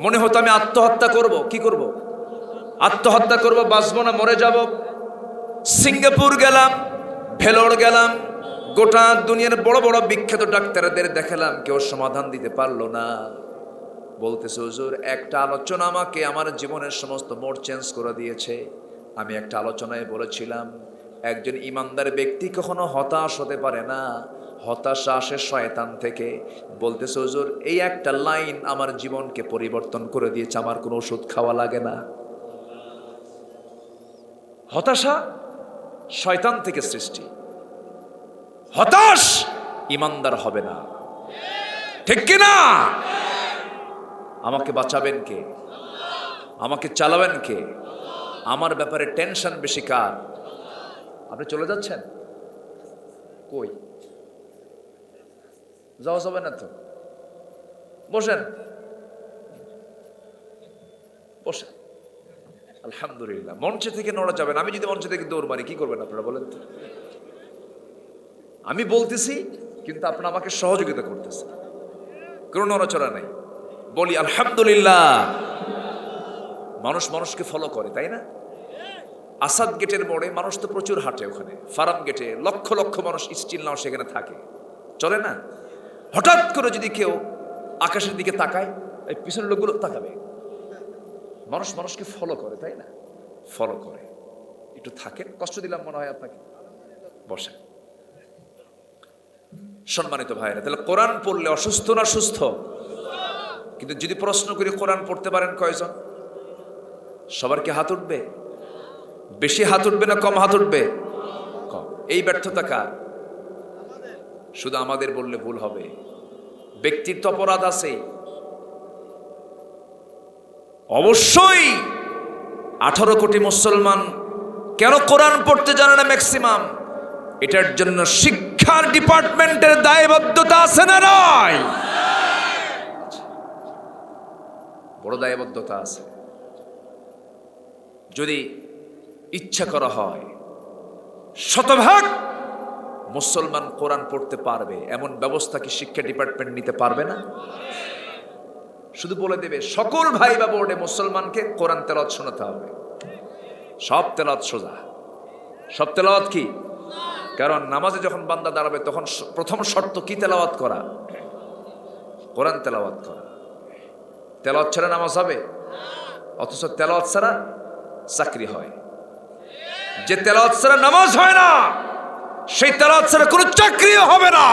মনে হতো আমি আত্মহত্যা করব। কি করব? আত্মহত্যা করব, বাঁচবো না, মরে যাব। সিঙ্গাপুর গেলাম, ভেলোর গেলাম, গোটা দুনিয়ার বড় বড় বিখ্যাত ডাক্তারদের দেখালাম, কেউ সমাধান দিতে পারলো না। বলতেছে হুজুর, একটা আলোচনা আমাকে আমার জীবনের সমস্ত মোড় চেঞ্জ করে দিয়েছে। আমি একটা আলোচনায় বলেছিলাম, একজন ইমানদার ব্যক্তি কখনো হতাশ হতে পারে না, হতাশা আসে শয়তান থেকে। বলতেছে হুজুর, এই একটা লাইন আমার জীবনকে পরিবর্তন করে দিয়েছে, আমার কোনো ওষুধ খাওয়া লাগে না। হতাশা শয়তান থেকে সৃষ্টি, হতাশ ইমানদার হবে না, ঠিক কিনা? আমাকে বাঁচাবেন কে? আমাকে চালাবেন কে? আমার ব্যাপারে টেনশন বেশি কার? আপনি চলে যাচ্ছেন কই? যাওয়া যাবে না তো, বসেন বসেন। আলহামদুলিল্লাহ, মঞ্চে থেকে নড়া যাবেন। আমি যদি মঞ্চে থেকে দৌড় মারি কি করবেন আপনারা বলেন তো? আমি বলতেছি কিন্তু আপনারা আমাকে সহযোগিতা করতেছে, কোনো নড়াচড়া নাই। বলি আলহামদুলিল্লাহ। মানুষ মানুষকে ফলো করে, তাই না? আসাদ গেটের মোড়ে মানুষ তো প্রচুর হাঁটে, ওখানে ফার্ম গেটে লক্ষ লক্ষ মানুষ স্টিল নাও সেখানে থাকে, চলে না? হঠাৎ করে যদি কেউ আকাশের দিকে তাকায়, এই পিছনের লোকগুলো তাকাবে। মানুষ মানুষকে ফলো করে, তাই না? ফলো করে। একটু থাকেন, কষ্ট দিলাম মনে হয় আপনাকে, বসেন। সম্মানিত ভাইরা, তাহলে কোরআন পড়লে অসুস্থ না সুস্থ? কিন্তু যদি প্রশ্ন করি কোরআন পড়তে পারেন কয়জন? সবার কি হাত উঠবে? বেশি হাত উঠবে না কম হাত উঠবে? কম। এই ব্যর্থতা কার? শুধু আমাদের বললে ভুল হবে। ব্যক্তির তো অপরাধ আছে অবশ্যই। 18 কোটি মুসলমান কেন কোরআন পড়তে জানে না ম্যাক্সিমাম? এটার জন্য শিক্ষার ডিপার্টমেন্টের দায়বদ্ধতা আছে না নয়? বড় দায়বদ্ধতা আছে। যদি ইচ্ছা করা হয়, শতভাগ মুসলমান কোরআন পড়তে পারবে এমন ব্যবস্থা কি শিক্ষা ডিপার্টমেন্ট নিতে পারবে না? শুধু বলে দেবে সকল ভাই বা বোর্ডে মুসলমানকে কোরআন তেলাওয়াত শোনাতে হবে। সব তেলাওয়াত সোজা, সব তেলাওয়াত কি? কারণ নামাজে যখন বান্দা দাঁড়াবে তখন প্রথম শর্ত কি? তেলাওয়াত করা, কোরআন তেলাওয়াত করা। তেলাওয়াত ছাড়া নামাজ হবে? অথচ তেলাওয়াত ছাড়া চাকরি হয়। যে তেলাওয়াত ছাড়া নামাজ হয় না, সেই তেলাওয়াত ছাড়া কোনো চাকরিও হবে না।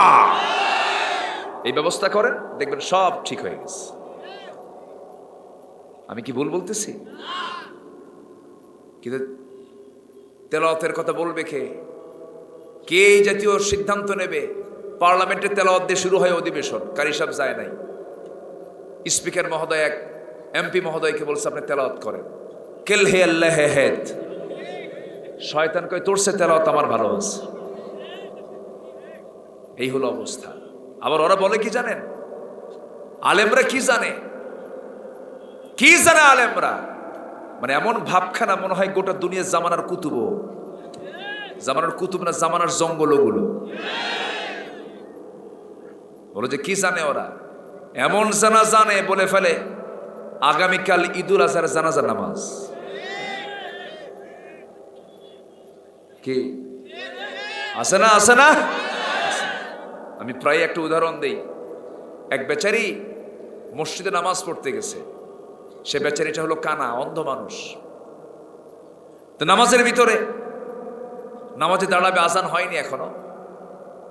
এই ব্যবস্থা করেন, দেখবেন সব ঠিক হয়ে গেছে। আমি কি ভুল বলতেছি? কিন্তু তেলাওয়াতের কথা বলবে কে? কে এই জাতীয় সিদ্ধান্ত নেবে? পার্লামেন্টে তেলাওয়াত দিয়ে শুরু হয় অধিবেশন, কারি সাহেব যায় নাই। স্পিকার মহোদয় এক এমপি মহোদয়কে বলছে আপনি তেলাওয়াত করেন। কেল হে আল্লাহ হে হেদ। শয়তান কয় তোর সে তেলাওয়াত আমার ভালো আছে। এই হলো অবস্থা। আবার ওরা বলে কি জানেন? আলেমরা কি জানে? কি জানে আলেমরা? মানে এমন ভাবখানা মনে হয় গোটা দুনিয়া জামানার কুতুব। জামানার কুতুব না, জামানার জঙ্গল ওগুলো। বলো যে কি জানে ওরা? এমন জানা জানে বলে ফেলে আগামীকাল ঈদুল আজহার জানাজা নামাজ। কি আছে না? আছে না? আমি প্রায় একটা উদাহরণ দেই। এক বেচারি মসজিদে নামাজ পড়তে গেছে। সে বেচারিটা হলো কানা, অন্ধ মানুষ। তো নামাজের ভিতরে নামাজে দাঁড়াবে, আজান হয়নি এখনো।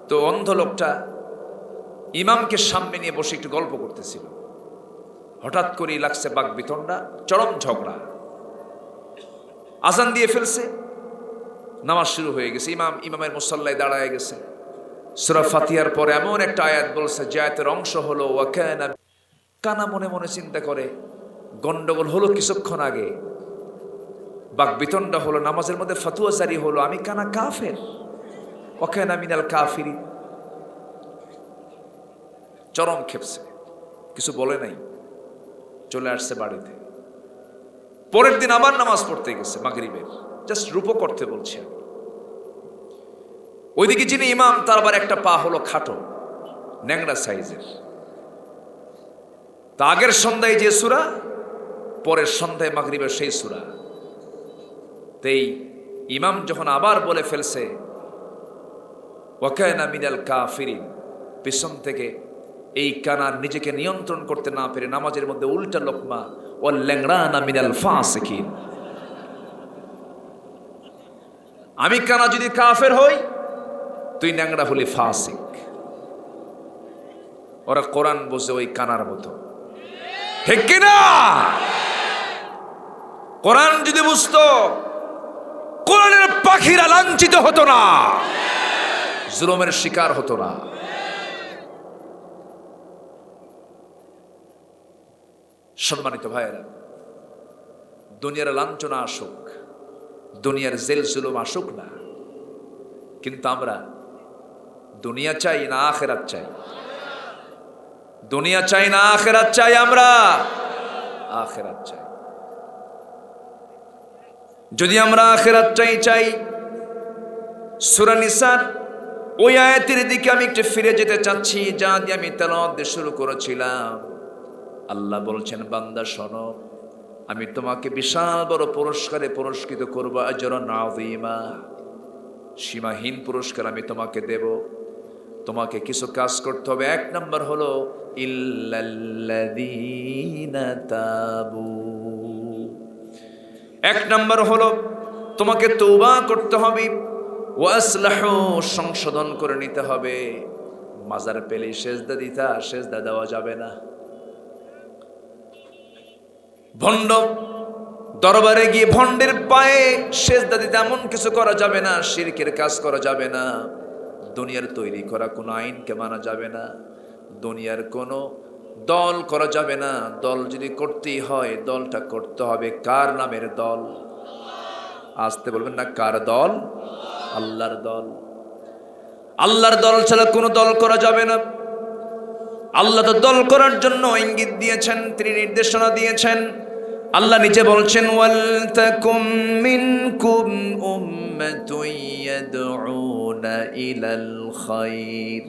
তো অন্ধ লোকটা ইমামকে সামনে নিয়ে বসে একটু গল্প করতেছিল। হঠাৎ করেই লাগছে বাক বিতণ্ডা, চরম ঝগড়া। আজান দিয়ে ফেলছে, নামাজ শুরু হয়ে গেছে। ইমামের মুসাল্লায় দাঁড়ায় গেছে। সূরা ফাতিহার পরে এমন একটা আয়াত বলছে যে আয়াতের অংশ হলো ওয়া কানা। কানা মনে মনে চিন্তা করে গন্ডগোল হলো কিছুক্ষণ আগে, বাক বিতণ্ডা হলো, নামাজের মধ্যে ফতোয়া জারি হলো, আমি কানা কাফের, ওয়া কানা মিনাল কাফিরিন। চরম খেপছে, কিছু বলে নাই, চলে আসছে বাড়িতে। পরের দিন আবার নামাজ পড়তে গেছে মাগরিবের, জাস্ট রূপক করতে বলছি আমি। ওইদিকে যিনি ইমাম তার আবার একটা পা হলো খাটো, ন্যাংরা সাইজের। তা আগের সন্ধ্যায় যে সূরা, পরের সন্ধ্যায় মাগরিবের সেই সূরা। তেই ইমাম যখন আবার বলে ফেলছে ওয়া কানা মিনাল কাফিরিন, পেছন থেকে এই কানা নিজেকে নিয়ন্ত্রণ করতে না পেরে নামাজের মধ্যে উল্টা লোকমা, ওয়াল ল্যাংড়ানা মিনাল ফাসিকিন, আমি কানা যদি কাফের হই, তুই ন্যাংরা হলি ফাসিক। ওরা কোরআন বোঝে ওই কানার মতো, ঠিক কিনা? কোরআন যদি বুঝতো, কোরআনের পাখিরা লাঞ্ছিত হতো না, জুলুমের শিকার হতো না। সম্মানিত ভাইয়েরা, দুনিয়ার লাঞ্ছনা আসুক, দুনিয়ার জেল জুলুম আসুক না, কিন্তু আমরা দুনিয়া চাই না আখেরাত চাই? দুনিয়া চাই না আখেরাত চাই? আমরা আখেরাত চাই। যদি আমরা আখেরাত চাই, সূরা নিসার ওই আয়াতের দিকে আমি একটু ফিরে যেতে চাচ্ছি, যা দিয়ে আমি তেলাওয়াত শুরু করেছিলাম। আল্লাহ বলছেন, বান্দা শোনো, আমি তোমাকে বিশাল বড় পুরস্কারে পুরস্কৃত করবো, আজরান আযীমা, সীমাহীন পুরস্কার আমি তোমাকে দেব। তোমাকে কিছু কাজ করতে হবে। এক নাম্বার হলো ইল্লাল্লাযীনা তাবু, এক নাম্বার হলো তোমাকে তওবা করতে হবে, ওয়া আসলাহু, সংশোধন করে নিতে হবে। মাজার পেলে সেজদা দিতা, সেজদা দেওয়া যাবে না। ভণ্ড দরবারে গিয়ে ভণ্ডের পায়ে সেজদা দিতে এমন কিছু করা যাবে না, শিরকের কাজ করা যাবে না। দুনিয়ার তৈরি করা কোনো আইনকে মানা যাবে না, দুনিয়ার কোনো দল করা যাবে না। দল যদি করতেই হয়, দলটা করতে হবে কার নামের দল? আসতে বলবেন না, কার দল? আল্লাহর দল। আল্লাহর দল ছাড়া কোনো দল করা যাবে না। আল্লাহ তো দল করার জন্য ইঙ্গিত দিয়েছেন, তিনি নির্দেশনা দিয়েছেন। আল্লাহ নিজে বলছেন, ওয়াল তাকুম মিনকুম উম্মাতুন ইয়াদউনা ইলাল খায়র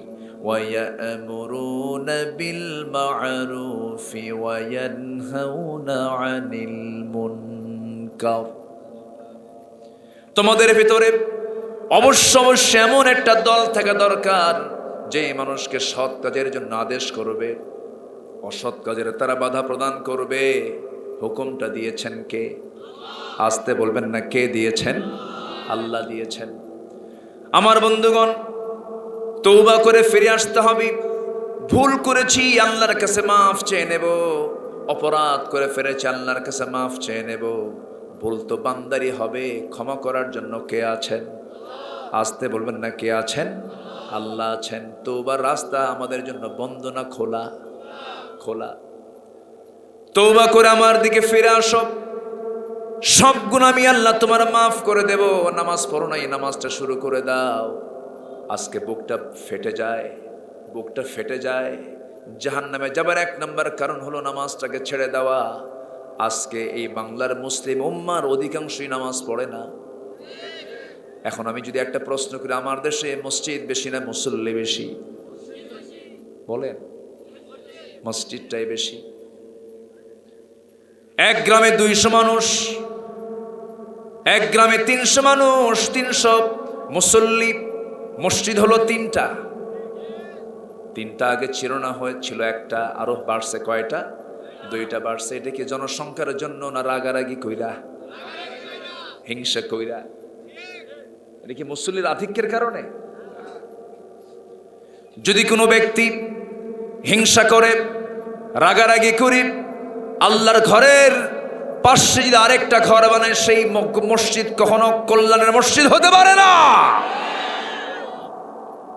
ওয়া ইয়া'মুরুনা বিল মা'রুফি ওয়া ইয়ানহাউনা আনিল মুনকার। তোমাদের ভিতরে অবশ্যই এমন একটা দল থাকা দরকার, যে মানুষকে সৎ কাজের জন্য আদেশ করবে, অসৎ কাজের তারা বাধা প্রদান করবে। হুকুমটা দিয়েছেন কে? আসতে বলবেন না, কে দিয়েছেন? আল্লাহ দিয়েছেন। আমার বন্ধুগণ, তওবা করে ফিরে আসতে হবে। ভুল করেছি, আল্লাহর কাছে মাফ চেয়ে নেব। অপরাধ করে ফিরেছি, আল্লাহর কাছে মাফ চেয়ে নেব। ভুল তো বান্দারই হবে, ক্ষমা করার জন্য কে আছেন? আসতে বলবেন না, কে আছেন? আল্লাহ আছেন। তওবার রাস্তা আমাদের জন্য বন্ধ না খোলা? খোলা। তওবা করে আমার দিকে ফিরে আসো, সব গুনাহ আমি আল্লাহ তোমার মাফ করে দেব। নামাজ পড়ো নাই, নামাজটা শুরু করে দাও। আজকে বুকটা ফেটে যায়, বুকটা ফেটে যায়। জাহান্নামে যাবার এক নাম্বার কারণ হলো নামাজটাকে ছেড়ে দেওয়া। আজকে এই বাংলার মুসলিম উম্মার অধিকাংশই নামাজ পড়ে না। এখন আমি যদি একটা প্রশ্ন করি, আমার দেশে মসজিদ বেশি না মুসল্লি বেশি? বলেন, মসজিদটাই বেশি। এক গ্রামে 200 মানুষ, এক গ্রামে 300 মানুষ, 300 মুসল্লি। মসজিদ হলো 3টা। 3টা আগে ছিল না, হয়েছিল একটা, আরো বাড়ছে কয়টা? 2টা বাড়ছে। এটা কি জনসংখ্যার জন্য না রাগারাগি কইরা, হিংসা কইরা? এটা কি মুসল্লির আধিক্যের কারণে? যদি কোনো ব্যক্তি হিংসা করে, রাগারাগি করি, আল্লাহর ঘরের পাশে যদি আরেকটা ঘর বানায়, সেই মসজিদ কখনো কল্যাণের মসজিদ হতে পারে না।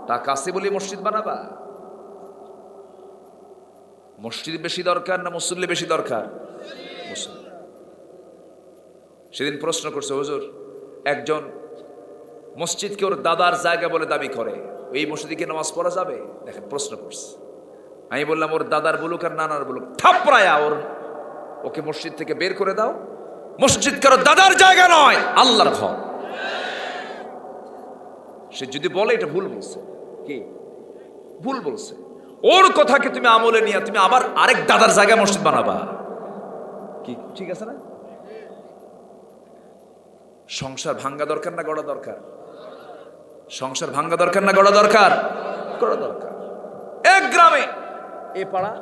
টাকা আছে বলে মসজিদ বানাবা? মসজিদ বেশি দরকার না মুসল্লি বেশি দরকার? মুসল্লি। সেদিন প্রশ্ন করছে, হুজুর, একজন মসজিদকে ওর দাদার জায়গা বলে দাবি করে, এই মসজিদে কি নামাজ পড়া যাবে? দেখেন, প্রশ্ন করছে। আমি বললাম, ওর দাদার বলুক আর নানার বলুক, থাপড়ায়া ওকে মসজিদ থেকে বের করে দাও। মসজিদ কারো দাদার জায়গা নয়, আল্লাহর ঘর। সে যদি বলে এটা ভুল বলছে, কি ভুল বলছে, ওর কথাকে তুমি আমলে নিয়ে তুমি আবার আরেক দাদার জায়গায় মসজিদ বানাবা, কি ঠিক আছে না? সংসার ভাঙ্গা দরকার না গড়া দরকার? সংসার ভাঙ্গা দরকার না গড়া দরকার? গড়া দরকার। এক গ্রামে এ পাড়া,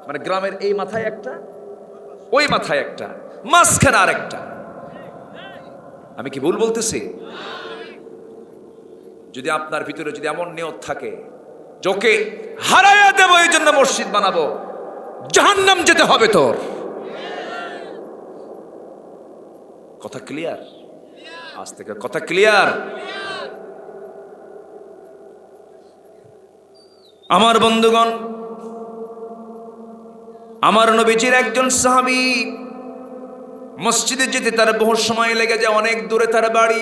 মানে গ্রামের এই মাথায় একটা, ওই মাথায় একটা, মাঝখানে আরেকটা। আমি কি ভুল বলতেছি? যদি আপনার ভিতরে যদি এমন নিয়ত থাকে, যোকে হারাইয়া দেব এই জন্য মসজিদ বানাবো, জাহান্নাম যেতে হবে তোর। কথা ক্লিয়ার? আজ থেকে কথা ক্লিয়ার? আমার বন্ধুগণ, আমার নবীজির একজন সাহাবী মসজিদে যেতে তার বহু সময় লেগে যায়, অনেক দূরে তার বাড়ি।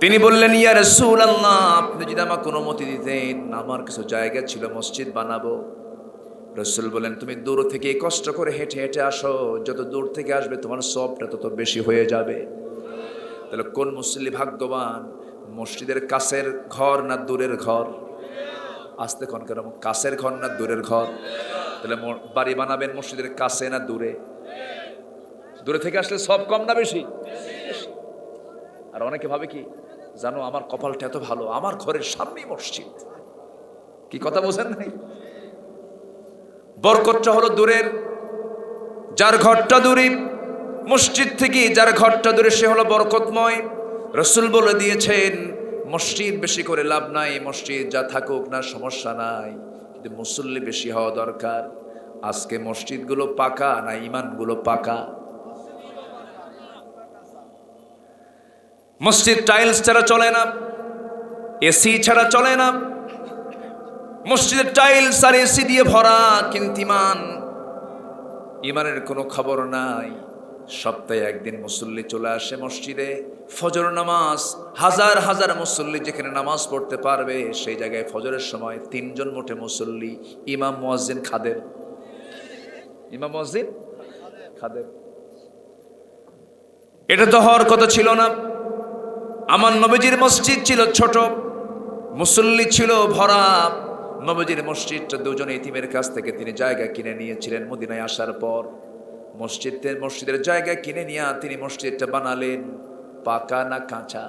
তিনি বললেন, ইয়া রাসূলুল্লাহ, আপনি যদি আমাকে অনুমতি দিতেন, আমার কিছু জায়গা ছিল মসজিদ বানাবো। রাসূল বলেন, তুমি দূর থেকে কষ্ট করে হেঁটে হেঁটে আসো, যত দূর থেকে আসবে তোমার সওয়াবটা তত বেশি হয়ে যাবে। তাহলে কোন মুসল্লি ভাগ্যবান? মসজিদের কাছের ঘর না দূরের ঘর? আসতে কোন কেন, কাছের ঘর না দূরের ঘর? তাহলে বাড়ি বানাবেন মসজিদের কাছে না দূরে? দূরে থেকে আসলে সব কম না বেশি? আর অনেকে ভাবে কি জানো, আমার কপালটা এত ভালো, আমার ঘরের সামনেই মসজিদ। কি কথা বোঝেন নাই? বরকতটা হলো দূরের, যার ঘরটা দূরে মসজিদ থেকে, যার ঘরটা দূরে সে হলো বরকতময়। রাসূল বলে দিয়েছেন, মসজিদ বেশি করে লাভ নাই, মসজিদ যা থাকুক না সমস্যা নাই, কিন্তু মুসল্লি বেশি হওয়া দরকার। আজকে মসজিদগুলো পাকা না ইমানগুলো পাকা? মসজিদ টাইলস ছাড়া চলে না, এসি ছাড়া চলে না। মসজিদের টাইলস আর এসি দিয়ে ভরা, কিন্তু ইমানের কোনো খবর নাই। সপ্তাহে একদিন মুসল্লি চলে আসে মসজিদে, ফজর নামাজ, হাজার হাজার মুসল্লি যেখানে নামাজ পড়তে পারবে, সেই জায়গায় ফজরের সময় 3 জন মোটে মুসল্লি, ইমাম মুয়াজ্জিন খাদেম। ইমাম মুয়াজ্জিন খাদেম। এটা তো হওয়ার কথা ছিল না। আমার নবীজির মসজিদ ছিল ছোট, মুসল্লি ছিল ভরা। নবীজির মসজিদটা 2 জন ইতিমের কাছ থেকে তিনি জায়গা কিনে নিয়েছিলেন মদিনায় আসার পর। মসজিদের জায়গা কিনে নিয়ে তিনি মসজিদটা বানালেন। পাকা না কাঁচা?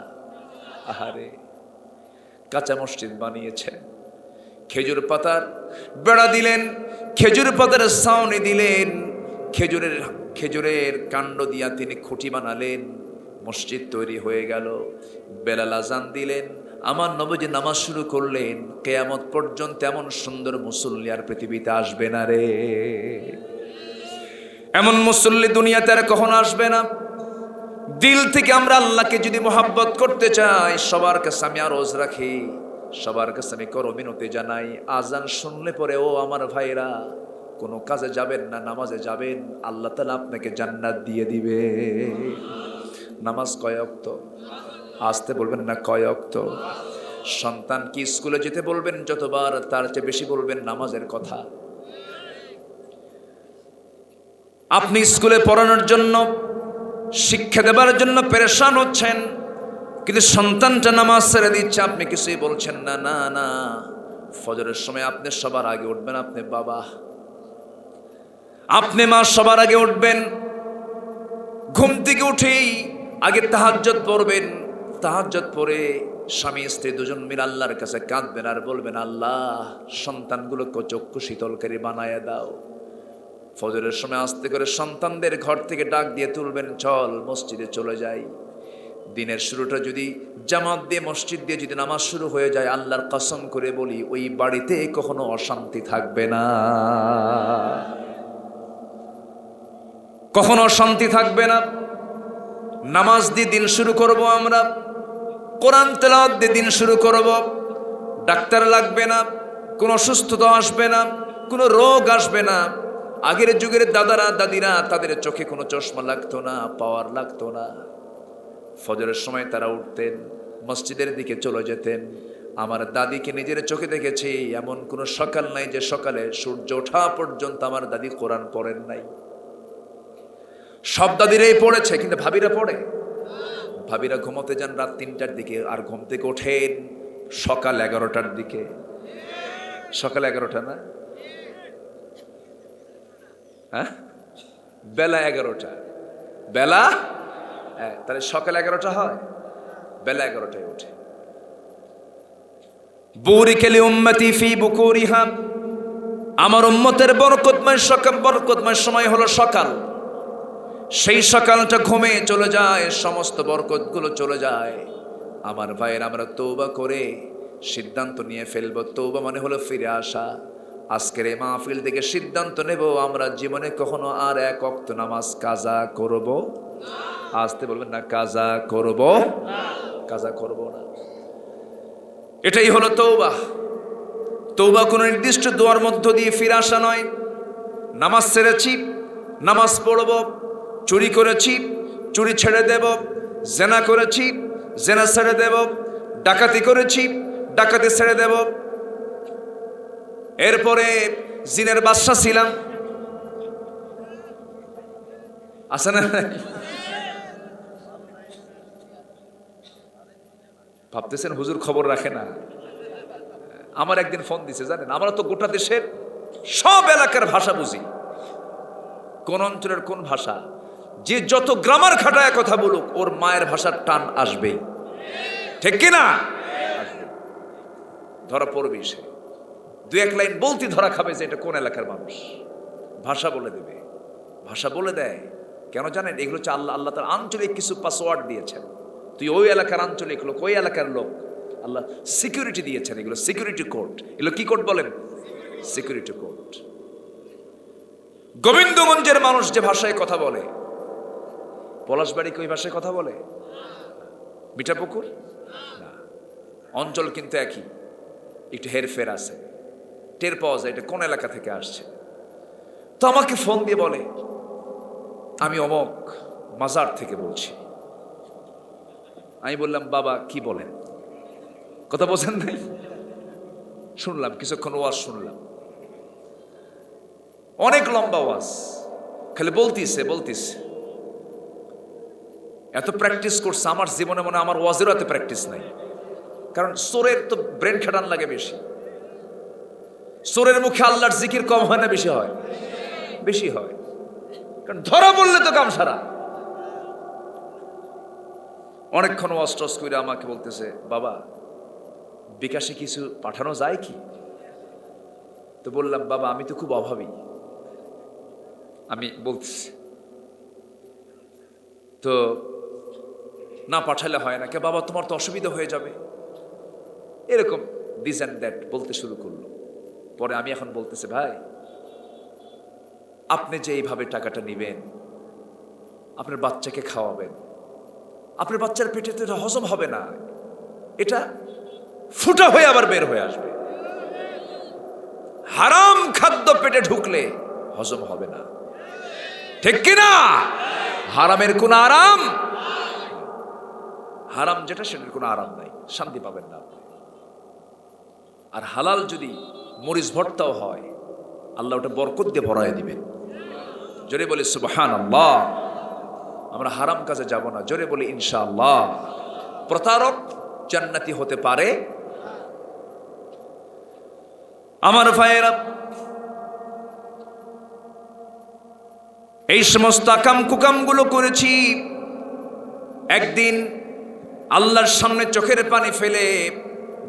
আহারে, কাঁচা মসজিদ বানিয়েছেন। খেজুর পাতার বেড়া দিলেন, খেজুর পাতার ছাউনি দিলেন, খেজুরের কাণ্ড দিয়া তিনি খুঁটি বানালেন। মসজিদ তৈরি হয়ে গেল। বেলাল আযান দিলেন, আমার নবীজি নামাজ শুরু করলেন। কিয়ামত পর্যন্ত এমন সুন্দর মুসল্লি আর পৃথিবীতে আসবে না রে। এমন মুসল্লি দুনিয়াতে আর কখনো আসবে না। দিল থেকে আমরা আল্লাহকে যদি মোহাব্বত করতে চাই, সবার কাছে আমি আরজ রাখি, সবার কাছে আমি করো মিনতি জানাই, আজান শুনলে পরে ও আমার ভাইরা কোনো কাজে যাবেন না, নামাজে যাবেন, আল্লাহ তাআলা আপনাকে জান্নাত দিয়ে দিবে। নামাজ কয় ওয়াক্ত? আসতে বলবেন না, কয় ওয়াক্ত? সন্তান কি স্কুলে যেতে বলবেন যতবার, তার চেয়ে বেশি বলবেন নামাজের কথা। আপনি স্কুলে পড়ানোর জন্য, শিক্ষা দেবার জন্য পেরেশান হচ্ছেন, কিন্তু সন্তানটা নামাজ ছেড়ে দিচ্ছে, আপনি কিছুই বলছেন না। না না, ফজরের সময় আপনি সবার আগে উঠবেন, আপনি বাবা, আপনি মা সবার আগে উঠবেন। ঘুম থেকে উঠেই আগে তাহাজ্জুদ পড়বেন। তাহাজ্জুদ পড়ে স্বামী স্ত্রী 2 জন মিলে আল্লাহর কাছে কাঁদবেন আর বলবেন, আল্লাহ সন্তানগুলোকে চক্ষু শীতলকারী বানায়া দাও। ফজরের সময় আস্তে করে সন্তানদের ঘর থেকে ডাক দিয়ে তুলবেন, চল মসজিদে চলে যাই। দিনের শুরুটা যদি জামাত দিয়ে, মসজিদ দিয়ে যদি নামাজ শুরু হয়ে যায়, আল্লাহর কসম করে বলি, ওই বাড়িতে কখনো অশান্তি থাকবে না, কখনো অশান্তি থাকবে না। নামাজ দিয়ে দিন শুরু করব আমরা, কোরআন তেলাওয়াত দিয়ে দিন শুরু করব। ডাক্তার লাগবে না, কোনো অসুস্থতা আসবে না, কোনো রোগ আসবে না। আগের যুগের দাদারা দাদিরা, তাদের চোখে কোনো চশমা লাগতো না, পাওয়ার লাগতো না। ফজরের সময় তারা উঠতেন, মসজিদের দিকে চলে যেতেন। আমার দাদিকে নিজের চোখে দেখেছি, এমন কোনো সকাল নাই যে সকালে সূর্য ওঠা পর্যন্ত আমার দাদি কোরআন পড়েন নাই। সব দাদিরাই পড়েছে, কিন্তু ভাবিরা পড়ে? ভাবিরা ঘুমোতে যান রাত 3টার দিকে, আর ঘুম থেকে ওঠেন সকাল 11টার দিকে। সকাল 11টা না, হ্যাঁ, বেলা 11টা। বেলা, তাহলে সকাল 11টা হয়, বেলা 11টায় ওঠে। বুরিকালি উম্মতি ফি বুকুরিহা, আমার উম্মতের বরকতময় সময় হলো সকাল। সেই সকালটা ঘুমে চলে যায়, সমস্ত বরকতগুলো চলে যায়। আমার ভাইয়ের, আমরা তওবা করে সিদ্ধান্ত নিয়ে ফেলবো। তওবা মানে হলো ফিরে আসা। আজকের এই মাহফিল থেকে সিদ্ধান্ত নেব, আমরা জীবনে কখনো আর এক ওয়াক্ত নামাজ কাজা করব না। আসতে বলবেন না, কাজা করব কাজা করব না। এটাই হলো তওবা। তওবা কোনো নির্দিষ্ট দোয়ার মধ্য দিয়ে ফিরে আসা নয়। নামাজ ছেড়েছি, নামাজ পড়ব। চুরি করেছি, চুরি ছেড়ে দেব। জেনা করেছি, জেনা ছেড়ে দেব। ডাকাতি করেছি, ডাকাতি ছেড়ে দেব। এরপরে জিনের বাদশা ছিলাম, আছে না? ভাবতেছেন হুজুর খবর রাখে না। আমার একদিন ফোন দিছে, জানেন, আমরা তো গোটা দেশের সব এলাকার ভাষা বুঝি, কোন অঞ্চলের কোন ভাষা। যে যত গ্রামার খাটায় কথা বলুক, ওর মায়ের ভাষার টান আসবেই, ঠিক কিনা? ধরা পড়বে সে, দু এক লাইন বলতে ধরা খাবে যে এটা কোন এলাকার মানুষ। ভাষা বলে দেবে, ভাষা বলে দেয়। কেন জানেন? এগুলো হচ্ছে আল্লাহ তার আঞ্চলিক কিছু পাসওয়ার্ড দিয়েছেন। তুই ওই এলাকার আঞ্চলিক লোক, ওই এলাকার লোক, আল্লাহ সিকিউরিটি দিয়েছেন। এগুলো সিকিউরিটি কোড। এগুলো কি কোড বলেন? Security code. গোবিন্দগঞ্জের মানুষ যে ভাষায় কথা বলে, পলাশবাড়ি কি ওই ভাষায় কথা বলে? মিঠাপুকুর না। অঞ্চল কিন্তু একই, একটু হেরফের আছে, টের পাওয়া যায় এটা কোন এলাকা থেকে আসছে। তো আমাকে ফোন দিয়ে বলে, আমি অমক মাজার থেকে বলছি। আমি বললাম, বাবা কি বলেন? কথা বোঝেন নাই? শুনলাম কিছুক্ষণ ওয়াজ, শুনলাম অনেক লম্বা ওয়াজ, খালি বলতিছে। এত প্র্যাকটিস করছে, আমার জীবনে মনে আমার ওয়াজেরও এত প্র্যাকটিস নাই। কারণ চোরের তো ব্রেন খাটান লাগে বেশি। চোরের মুখে আল্লাহর জিকির কম হয় না বেশি হয়? বেশি হয়। কারণ ধরা বললে তো কাম সারা। অনেকক্ষণ ওয়াজ টস করে আমাকে বলতেছে, বাবা বিকাশে কিছু পাঠানো যায় কি? তো বললাম, বাবা আমি তো খুব অভাবী। আমি বলতেছি তো না পাঠালে হয় না। কে বাবা, তোমার তো অসুবিধা হয়ে যাবে, এরকম দিস অ্যান্ড দ্যাট বলতে শুরু করলো। পরে আমি এখন বলতেছে, ভাই আপনি যে এইভাবে টাকাটা নিবেন, আপনার বাচ্চাকে খাওয়াবেন, আপনার বাচ্চার পেটে তো এটা হজম হবে না, এটা ফুটা হয়ে আবার বের হয়ে আসবে। হারাম খাদ্য পেটে ঢুকলে হজম হবে না, ঠিক কিনা? হারামের কোন আরাম, হারাম যেটা সেটার কোনো আরাম নাই, শান্তি পাবেন না আপনি। আর হালাল যদি মরিচ ভর্তাও হয়, আল্লাহ ওটা বরকত দিয়ে ভরায় দিবেন। জোরে বলি সুবহানাল্লাহ। আমরা হারাম কাজে যাব না, জোরে বলি ইনশাআল্লাহ। প্রতারক জান্নাতি হতে পারে। আমার ভাইয়েরা, এই সমস্ত আকাম কুকামগুলো করেছি, একদিন আল্লাহর সামনে চোখের পানি ফেলে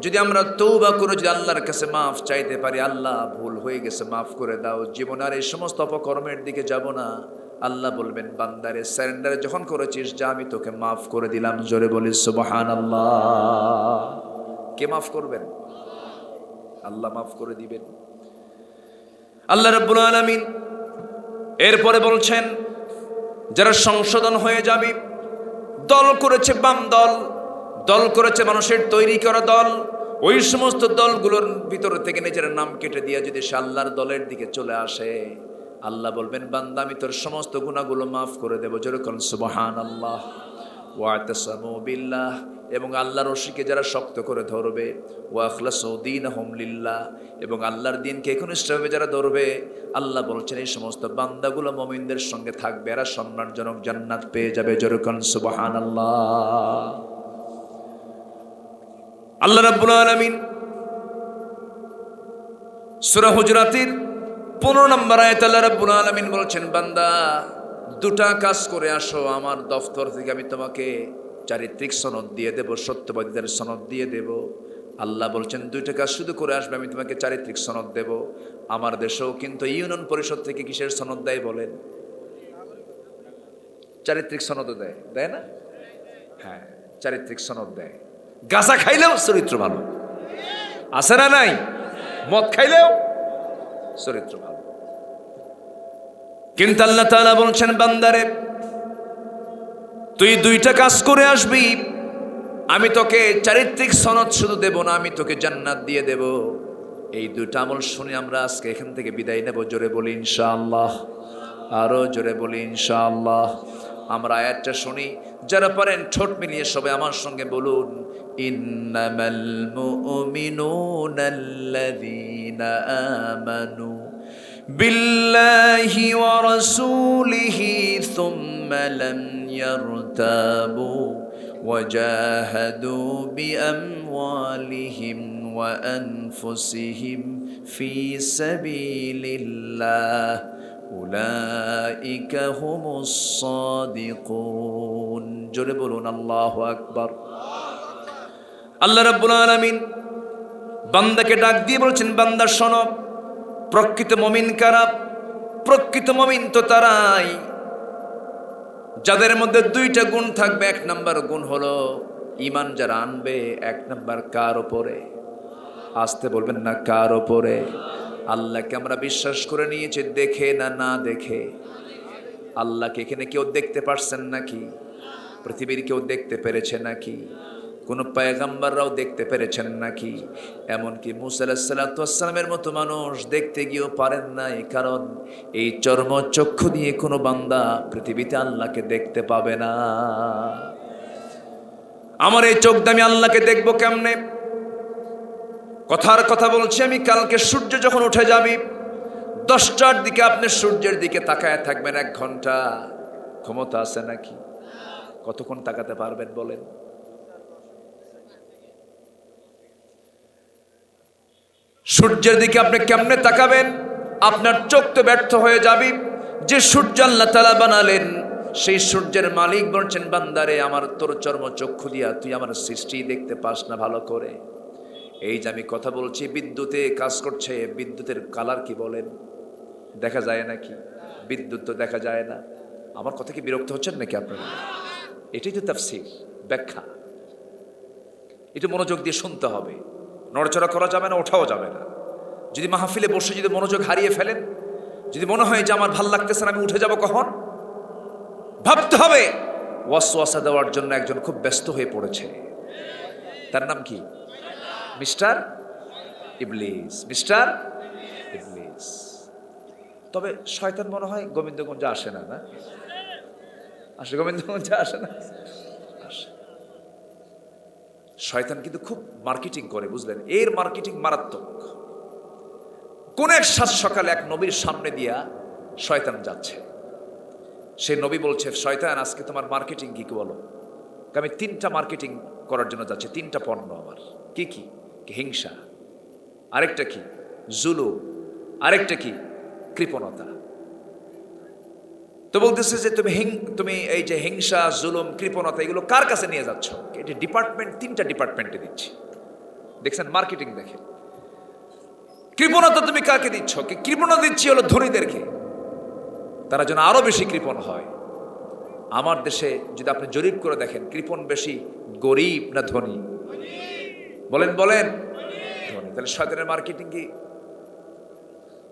যদি আমরা তওবা করে যদি আল্লাহর কাছে মাফ চাইতে পারি, আল্লাহ ভুল হয়ে গেছে মাফ করে দাও, জীবন আর এই সমস্ত অপকর্মের দিকে যাব না। আল্লাহ বলবেন, বান্দারে সারেন্ডার যখন করেছিস, যা আমি তোকে মাফ করে দিলাম। জোরে বলি সুবহানাল্লাহ। কে মাফ করবেন? আল্লাহ মাফ করে দিবেন। আল্লাহ রাব্বুল আলামিন এরপরে বলছেন, যারা সংশোধন হয়ে যাবে, দল করেছে বাম দল, দল করেছে মানুষের তৈরি করা দল, ওই সমস্ত দলগুলোর ভিতর থেকে নিজের নাম কেটে দিয়ে যদি সে আল্লাহর দলের দিকে চলে আসে, আল্লাহ বলবেন, বান্দা আমি তোর সমস্ত গুনাহগুলো মাফ করে দেব। যেরকম সুবহানাল্লাহ। ওয়াতাসামু বিল্লাহ, এবং আল্লাহর রশিকে যারা শক্ত করে ধরবে, ওয়া আখলাসু দীনহুম লিল্লাহ, এবং আল্লাহর দ্বীনকে একনিষ্ঠভাবে যারা ধরবে, আল্লাহ বলছেন এই সমস্ত বান্দাগুলো মুমিনদের সঙ্গে থাকবে, এরা সম্মানজনক জান্নাত পেয়ে যাবে। যেরকম সুবহানাল্লাহ। আল্লাহ রাব্বুল আলামিন সূরা হুজুরাতের 15 নম্বর আয়াতে আল্লাহ রাব্বুল আলামিন বলছেন, বান্দা দুটা কাজ করে আসো, আমার দফতর থেকে আমি তোমাকে চারিত্রিক সনদ দিয়ে দেব, সত্যবাদীদের সনদ দিয়ে দেব। আল্লাহ বলছেন দুইটা কাজ শুধু করে আসবে, আমি তোমাকে চারিত্রিক সনদ দেব। আমার দেশেও কিন্তু ইউনিয়ন পরিষদ থেকে কিসের সনদ দেয় বলেন? চারিত্রিক সনদও দেয়, দেয় না? হ্যাঁ, চারিত্রিক সনদ দেয়। গাঁজা খাইলেও চরিত্র ভালো, আছে না নাই? মদ খাইলেও চরিত্র ভালো। কিন্তু আল্লাহ তাআলা বলছেন, বান্দারে তুই দুইটা কাজ করে আসবি, আমি তোকে চারিত্রিক সনদ শুধু দেব না, আমি তোকে জান্নাত দিয়ে দেব। এই দুইটা আমল শুনে আমরা আজকে এখান থেকে বিদায় নেব। জোরে বলি ইনশাআল্লাহ, আরো জোরে বলি ইনশাআল্লাহ। আমরা আয়াতটা শুনি, যারা পারেন ঠোঁট মিলিয়ে সবাই আমার সঙ্গে বলুন, ইন্নামাল মুমিনুনাল্লাযীনা আমানু বিল্লাহি ওয়া রাসূলিহি সুম্মা লাম ইয়ারতাবু وجاهدوا بأموالهم وأنفسهم في سبيل الله أولئك هم الصادقون জোরে বলুন আল্লাহু আকবার। আল্লাহ রাব্বুল আলামিন বান্দাকে ডাক দিয়ে বলছেন, বান্দা শোনো, প্রকৃত মুমিন কারা? প্রকৃত মুমিন তো তারাই যাদের মধ্যে দুইটা গুণ থাকবে। এক নাম্বার গুণ হলো ঈমান যারা আনবে। এক নাম্বার কার উপরে? আসতে বলবেন না, কার উপরে? আল্লাহকে আমরা বিশ্বাস করে নিয়েছি, দেখে না না দেখে। আল্লাহকে এখানে কেউ দেখতে পারছেন নাকি? পৃথিবীর কেউ দেখতে পেরেছে নাকি? কোন পয়গম্বররাও দেখতে পেরেছেন নাকি? এমনকি মুসা আলাইহিস সালাতু ওয়াস সালামের মতো মানুষ দেখতে গিয়েও পারেন নাই, কারণ এই চর্ম চক্ষু দিয়ে কোনো বান্দা পৃথিবীতে আল্লাহকে দেখতে পাবে না। আমার এই চোখ দিয়ে আমি আল্লাহকে দেখবো কেমনে? কথার কথা বলছি আমি, কালকে সূর্য যখন উঠে যাবে 10টার দিকে আপনি সূর্যের দিকে তাকায় থাকবেন 1 ঘন্টা। ক্ষমতা আছে নাকি? কতক্ষণ তাকাতে পারবেন বলেন? সূর্যের দিকে আপনি কেমনে তাকাবেন? আপনার চোখ তো ব্যর্থ হয়ে যাবে। যে সূর্য আল্লাহ তাআলা বানালেন, সেই সূর্যের মালিক বলছেন, বান্দারে আমার তোর চর্ম চক্ষু দিয়া তুই আমার সৃষ্টি দেখতে পাস না ভালো করে। এই যে আমি কথা বলছি, বিদ্যুতে কাজ করছে, বিদ্যুতের কালার কি বলেন? দেখা যায় নাকি? বিদ্যুৎ তো দেখা যায় না। আমার কথা কি বিরক্ত হচ্ছেন নাকি আপনারা? এটাই তো তাফসীর, ব্যাখ্যা। এটা মনোযোগ দিয়ে শুনতে হবে, নড়াচড়া করা যাবে না, ওঠাও যাবে না। যদি মাহফিলে বসে যদি মনোযোগ হারিয়ে ফেলেন, যদি মনে হয় যে আমার ভাল লাগতেছে না, আমি উঠে যাব কখন, ভাবতে হবে। ওয়াসওয়াসা দেওয়ার জন্য একজন খুব ব্যস্ত হয়ে পড়েছে। তার নাম কি? মিস্টার ইবলিস। মিস্টার ইবলিস। তবে শয়তান মনে হয় গোবিন্দগঞ্জে আসে না, না আসে? গোবিন্দগঞ্জে আসে না? আসে। শয়তান কিন্তু খুব মার্কেটিং করে, বুঝলেন? এর মার্কেটিং মারাত্মক। কোন এক সাত সকালে এক নবীর সামনে দিয়া শয়তান যাচ্ছে। সে নবী বলছে, শয়তান আজকে তোমার মার্কেটিং কি বলো? আমি 3টা মার্কেটিং করার জন্য যাচ্ছি, 3টা পণ্য আমার। কি কি? হিংসা, আরেকটা কি জুলুম, আরেকটা কি কৃপণতা। তো বলতেছে যে তুমি এই যে হিংসা, জুলুম, কৃপণতা এগুলো কার কাছে নিয়ে যাচ্ছ? এটা ডিপার্টমেন্ট, 3টা ডিপার্টমেন্টে দিচ্ছি। দেখছেন মার্কেটিং? দেখেন কৃপণতা তুমি কাকে দিচ্ছ? কৃপণতা দিচ্ছি হলো ধনীদেরকে, তারা যেন আরো বেশি কৃপণ হয়। আমার দেশে যদি আপনি জরিপ করে দেখেন, কৃপণ বেশি গরিব না ধনী? বলেন বলেন, ধনী। তাহলে শয়তানের মার্কেটিং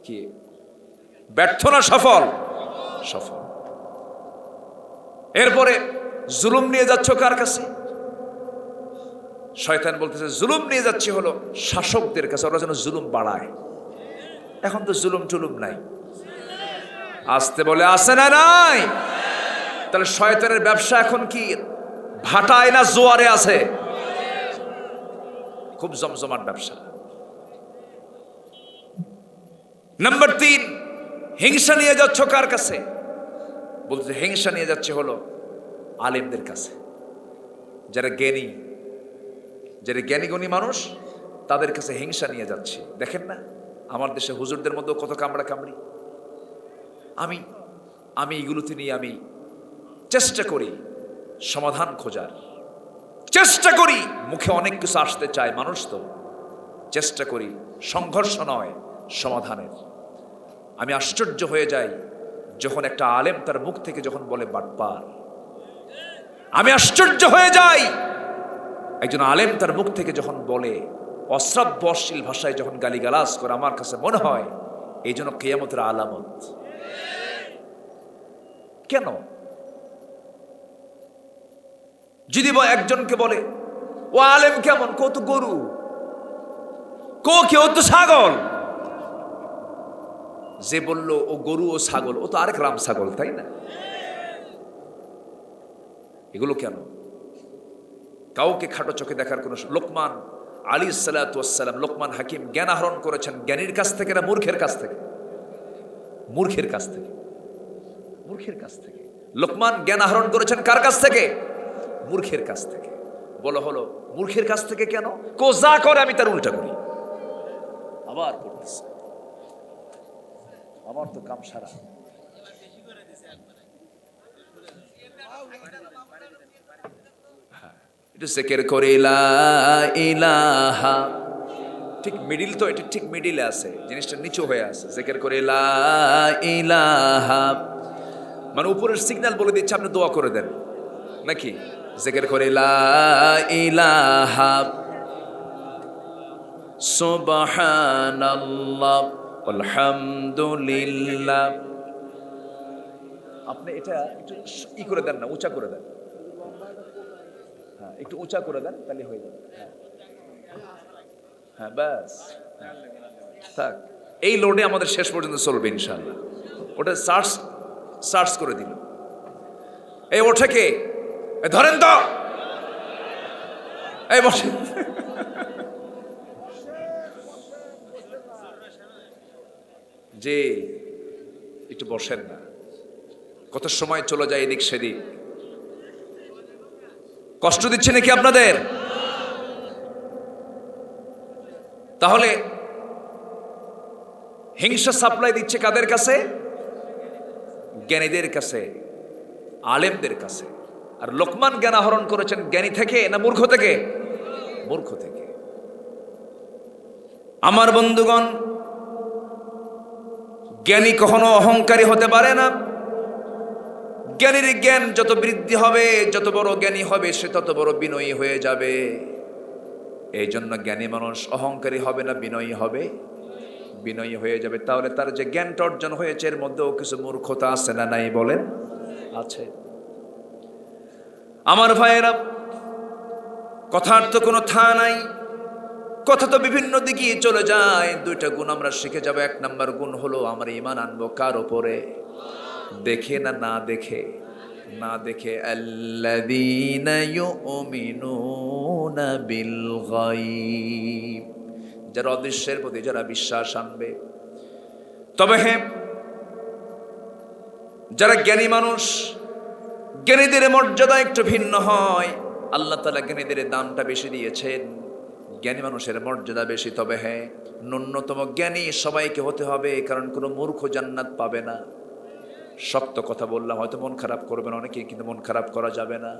কি ব্যর্থ না সফল? সফল। এরপরে জুলুম নিয়ে যাচ্ছ কার কাছে? শয়তান বলতেছে জুলুম নিয়ে যাচ্ছে হলো শাসকদের কাছে, ওরা যেন জুলুম বাড়ায়। এখন তো জুলুম টুলুম নাই, আসতে বলে আসে না নাই? তাহলে শয়তানের ব্যবসা এখন কি ভাটায় না জোয়ারে আছে? খুব জমজমাট ব্যবসা। নাম্বার 3, হিংসা নিয়ে যাচ্ছ কার কাছে? বলতে হিংসা নিয়ে যাচ্ছে হলো আলেমদের কাছে, যারা জ্ঞানী, যারা জ্ঞানী গুণী মানুষ, তাদের কাছে হিংসা নিয়ে যাচ্ছে। দেখেন না আমার দেশে হুজুরদের মধ্যে কত কামড়া কামড়ি। আমি এগুলোতে নিয়ে আমি চেষ্টা করি সমাধান খোঁজার, চেষ্টা করি। মুখে অনেক কিছু আসতে চায়, মানুষ তো চেষ্টা করি সংঘর্ষ নয়, সমাধানের। আমি আশ্চর্য হয়ে যাই যখন একটা আলেম তার মুখ থেকে যখন বলে বাটপার। আমি আশ্চর্য হয়ে যাই একজন আলেম তার মুখ থেকে যখন বলে অশ্রাব্য অশ্লীল ভাষায় যখন গালিগালাজ করে। আমার কাছে মনে হয় এই জন্য কিয়ামতের আলামত। কেন? যদি একজনকে বলে ও আলেম কেমন, কত গরু, কেউ তো ছাগল। যে বলল ও গরু ও ছাগল, ও তো আরেক রাম ছাগল, তাই না? এগুলো কেন? কাউকে খাটো চোখে দেখার কোন। লোকমান আলাইহিস সালাম, লোকমান হাকিম জ্ঞান আহরণ করেছেন জ্ঞানীর কাছ থেকে না মূর্খের কাছ থেকে? মূর্খের কাছ থেকে। মূর্খের কাছ থেকে। লোকমান জ্ঞান আহরণ করেছেন কার কাছ থেকে? মূর্খের কাছ থেকে। বলো হলো মূর্খের কাছ থেকে কেন? যা করে আমি তার উল্টা করি। আবার করতেছে, আমার তো কাম সারা। একটু জিকির করে লা ইলাহা, ঠিক মিডিল তো, এটা ঠিক মিডিলে আছে, জিনিসটা নিচু হয়ে আছে। জিকির করে লা ইলাহা মানে উপরের সিগন্যাল বলে দিচ্ছে আপনি দোয়া করে দেন নাকি? জিকির করে লা ইলাহা সুবহানাল্লাহ আলহামদুলিল্লাহ। আপনি এটা একটু ই করে দেন না, উঁচা করে দেন। হ্যাঁ, একটু উঁচা করে দেন, তাহলে হয়ে যাবে। হ্যাঁ ব্যাস থাক। এই লোডে আমাদের শেষ পর্যন্ত চলবে ইনশাআল্লাহ। ওটা সার্চ করে দিল। এই ওঠে কে? ধরেন তো, এই বসে। যে একটু বসেন না, কত সময় চলে যায় এদিক সেদিক। কষ্ট দিচ্ছে নাকি আপনাদের? তাহলে হিংসা সাপ্লাই দিচ্ছে কাদের কাছে? জ্ঞানীদের কাছে, আলেমদের কাছে। আর লোকমান জ্ঞান আহরণ করেছেন জ্ঞানী থেকে না মূর্খ থেকে? মূর্খ থেকে। আমার বন্ধুগণ, জ্ঞানী কখনো অহংকারী হতে পারে না। জ্ঞানীর জ্ঞান যত বৃদ্ধি হবে, যত বড় জ্ঞানী হবে, সে তত বড় বিনয়ী হয়ে যাবে। এই জন্য জ্ঞানী মানুষ অহংকারী হবে না, বিনয়ী হবে, বিনয়ী হয়ে যাবে। তাহলে তার যে জ্ঞানটা অর্জন হয়েছে এর মধ্যেও কিছু মূর্খতা আছে না নাই বলেন? আছে। আমার ভাইয়েরা, কথার তো কোনো থা নাই, কথা তো বিভিন্ন দিকে চলে যায়। দুইটা গুণ আমরা শিখে যাব। এক নাম্বার গুণ হলো আমরা ঈমান আনবো কার উপরে? দেখে না, না দেখে। না দেখে আল্লাযীনা ইউমিনুনা বিল গায়ব, যারা অদৃশ্যের প্রতি যারা বিশ্বাস আনবে। তবে হ্যাঁ, যারা জ্ঞানী মানুষ, জ্ঞানীদের মর্যাদা একটু ভিন্ন হয়। আল্লাহ তাআলা জ্ঞানীদের দামটা বেশি দিয়েছেন, জ্ঞানী মানুষের মর্যাদা বেশি। তবে হ্যাঁ, ন্যূনতম জ্ঞানী সবাইকে হতে হবে, কারণ কোনো মূর্খ জান্নাত পাবে না। শক্ত কথা বললাম, হয়তো মন খারাপ করবেন অনেকে, কিন্তু মন খারাপ করা যাবে না।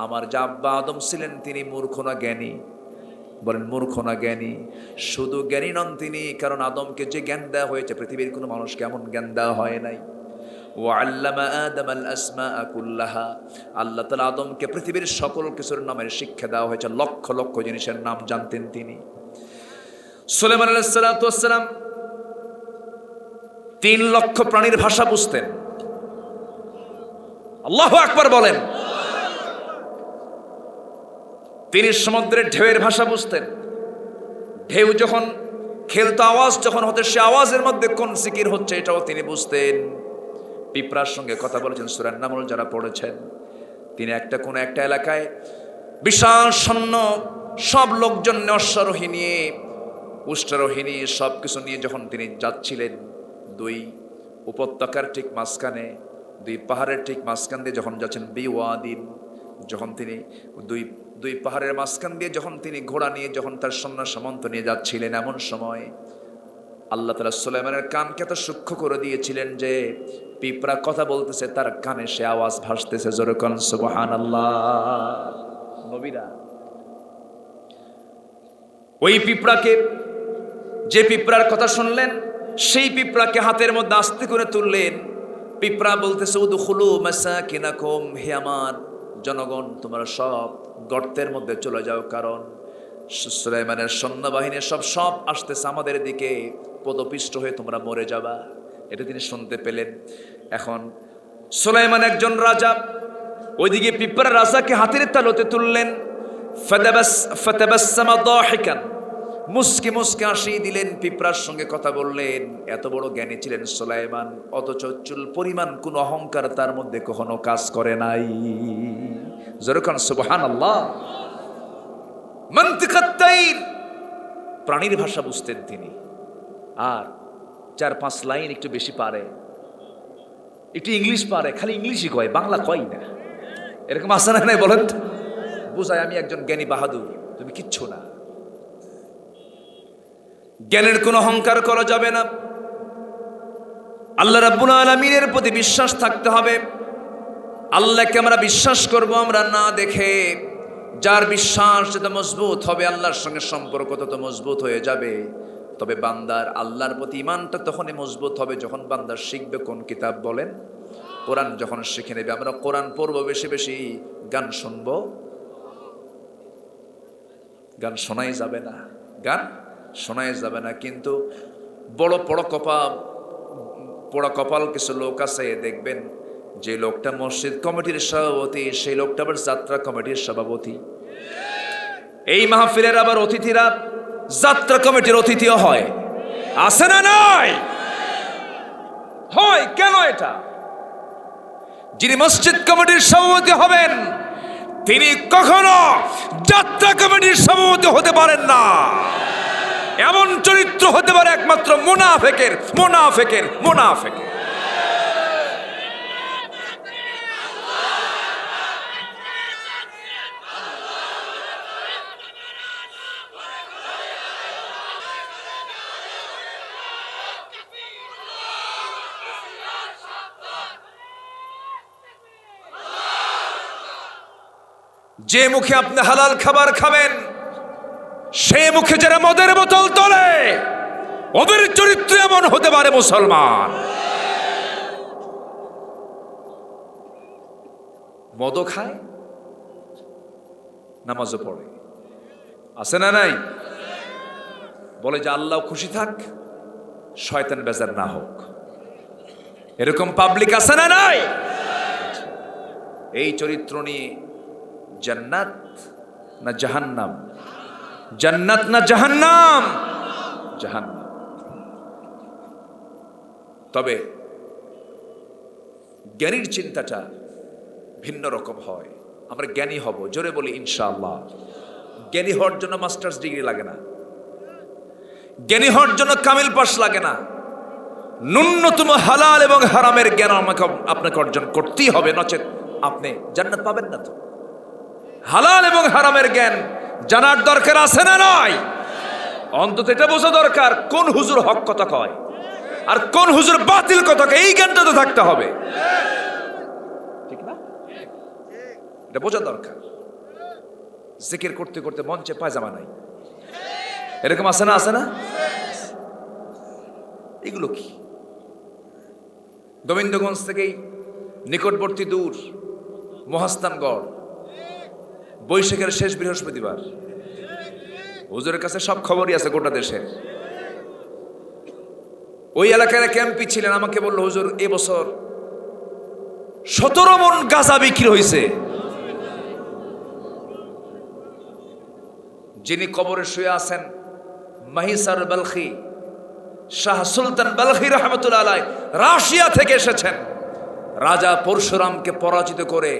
আমার যে আব্বা আদম ছিলেন, তিনি মূর্খ না জ্ঞানী? বলেন মূর্খ না জ্ঞানী? শুধু জ্ঞানী নন তিনি, কারণ আদমকে যে জ্ঞান দেওয়া হয়েছে পৃথিবীর কোনো মানুষকে এমন জ্ঞান দেওয়া হয় নাই। ওয়াল্লামা আদামাল আসমাআ কুল্লাহা, আল্লাহ তাআলা আদমকে পৃথিবীর সকল কিছুর নামের শিক্ষা দেওয়া হয়েছে। লক্ষ লক্ষ জিনিসের নাম জানতেন তিনি। সুলাইমান আলাইহিস সালাতু ওয়াস সালাম 3 লক্ষ প্রাণীর ভাষা বুঝতেন। আল্লাহু আকবার বলেন। তিনি সমুদ্রের ঢেউয়ের ভাষা বুঝতেন। ঢেউ যখন খেলতো, আওয়াজ যখন হতো, সে আওয়াজের মধ্যে কোন জিকির হচ্ছে এটাও তিনি বুঝতেন। পিঁপড়ার সঙ্গে কথা বলেছেন সূরা নামল যারা পড়েছেন। তিনি কোন একটা এলাকায় বিশাল সৈন্য, সব লোকজন অশ্বারোহী নিয়ে, উষ্ট্রারোহী নিয়ে, সব কিছু নিয়ে যখন তিনি যাচ্ছিলেন, 2 উপত্যকার ঠিক মাঝখানে, 2 পাহাড়ের ঠিক মাঝখান দিয়ে যখন যাচ্ছেন, বিওয়াদিন, যখন তিনি দুই পাহাড়ের মাঝখান দিয়ে যখন তিনি ঘোড়া নিয়ে যখন তার সৈন্য সামন্ত নিয়ে যাচ্ছিলেন, এমন সময় আল্লাহ তাআলা সুলাইমানের কানকে এত সূক্ষ্ম করে দিয়েছিলেন যে পিঁপড়া কথা বলতেছে, তার কানে সে আওয়াজ ভাসতেছে। জোরে কোন সুবহানাল্লাহ। নবীরা ওই পিঁপড়াকে যে পিঁপড়ার কথা শুনলেন সেই পিঁপড়াকে হাতের মধ্যে আস্তে করে তুললেন। পিঁপড়া বলতেছে উদখুলু মাসাকিনাকুম, হে আমার জনগণ তোমরা সব গর্তের মধ্যে চলে যাও, কারণ সুলাইমানের সৈন্যবাহিনী সব আসতেছে আমাদের দিকে, পদপিষ্ট হয়ে তোমরা মরে যাবা। এটা তিনি শুনতে পেলেন। এখন সুলাইমান একজন রাজা, ওইদিকে পিঁপড়া রাজাকে হাতের তালুতে তুললেন। ফাতাবাসসামা দাহিকান, মুস্কি মুস্কি হাসি দিলেন, পিঁপড়ার সঙ্গে কথা বললেন। এত বড় জ্ঞানী ছিলেন সুলাইমান, অথচ চুল পরিমাণ কোন অহংকার তার মধ্যে কখনো কাজ করে নাই। যেরকম সুবহানাল্লাহ। মানতিকাত তাইর, প্রাণীর ভাষা বুঝতেন তিনি, আর 4-5 লাইন একটু বেশি পারে, একটু ইংলিশ পারে, খালি ইংলিশই কয়, বাংলা কয় না। এরকম আছে না নাই বলেন তো? বুঝায় আমি একজন জ্ঞানী বাহাদুর, তুমি কিচ্ছু না। জ্ঞানের কোনো অহংকার করা যাবে না। আল্লাহ রাব্বুল আলামিনের প্রতি বিশ্বাস থাকতে হবে। আল্লাহকে আমরা বিশ্বাস করব আমরা না দেখে। যার বিশ্বাস যত মজবুত হবে আল্লাহর সঙ্গে সম্পর্ক তত মজবুত হয়ে যাবে। তবে বান্দার আল্লাহর প্রতি ঈমানটা তখনই মজবুত হবে যখন বান্দা শিখবে কোন কিতাব বলেন, কোরআন যখন শিখে নেবে। আমরা কোরআন পড়বো বেশি বেশি, গান শুনবো, গান শোনাই যাবে না, গান শোনাই যাবে না। কিন্তু বড় পোড়া কপাল কিছু লোক আছে, দেখবেন যে লোকটা মসজিদ কমিটির সভাপতি, সেই লোকটা আবার যাত্রা কমিটির সভাপতি। এই মাহফিলের আবার অতিথিরা যাত্রা কমিটির অতিথিও হয়, আছে না নাই? হয় কেন? এটা যিনি মসজিদ কমিটির সভাপতি হবেন তিনি কখনো যাত্রা কমিটির সভাপতি হতে পারেন না। এমন চরিত্র হতে পারে একমাত্র মুনাফিকের। যে মুখে আপনি হালাল খাবার খাবেন সে মুখে যারা মদের বোতল তোলে ওদের চরিত্র এমন হতে পারে। মুসলমান মদও খায়, নামাজও পড়ে, আছে না নাই? বলে যে আল্লাহ খুশি থাক, শয়তান বেজার না হোক। এরকম পাবলিক আছে না নাই? এই চরিত্র নিয়ে জান্নাত না জাহান্নাম? জান্নাত না জাহান্নাম? জাহান্নাম। তবে জ্ঞানীর চিন্তাটা ভিন্ন রকম হয়। আমরা জ্ঞানী হব, জোরে বলি ইনশাআল্লাহ। জ্ঞানী হওয়ার জন্য মাস্টার্স ডিগ্রি লাগে না, জ্ঞানী হওয়ার জন্য কামিল পাস লাগে না। ন্যূনতম হালাল এবং হারামের জ্ঞান আপনাকে অর্জন করতেই হবে, নচেত আপনি জান্নাত পাবেন না। তো হালাল এবং হারামের জ্ঞান জানার দরকার আছে না নাই? অন্তত এটা বোঝা দরকার কোন হুজুর হক কথা কয় আর কোন হুজুর বাতিল কথা কয়, এই জ্ঞানটা তো থাকতে হবে, ঠিক না? এটা বোঝা দরকার। জিকির করতে করতে মঞ্চে পায়জামা নাই, এরকম আছে না? আছে না? এগুলো কি? গোবিন্দগঞ্জ থেকেই নিকটবর্তী দূর মহাস্থানগড়, বৈশাখের শেষ বৃহস্পতিবার, হুজুরের কাছে সব খবরই আছে গোটা দেশের। ওই এলাকায় ক্যাম্পি ছিলেন, আমাকে বললো হুজুর এবছর 17 মণ গাঁজা বিক্রি হয়েছে। যিনি কবরে শুয়ে আছেন মাহিসার বালখি, শাহ সুলতান বালখি রহমতুল্লাহ আলাইহি রাশিয়া থেকে এসেছেন। রাজা পরশুরামকে পরাজিত করে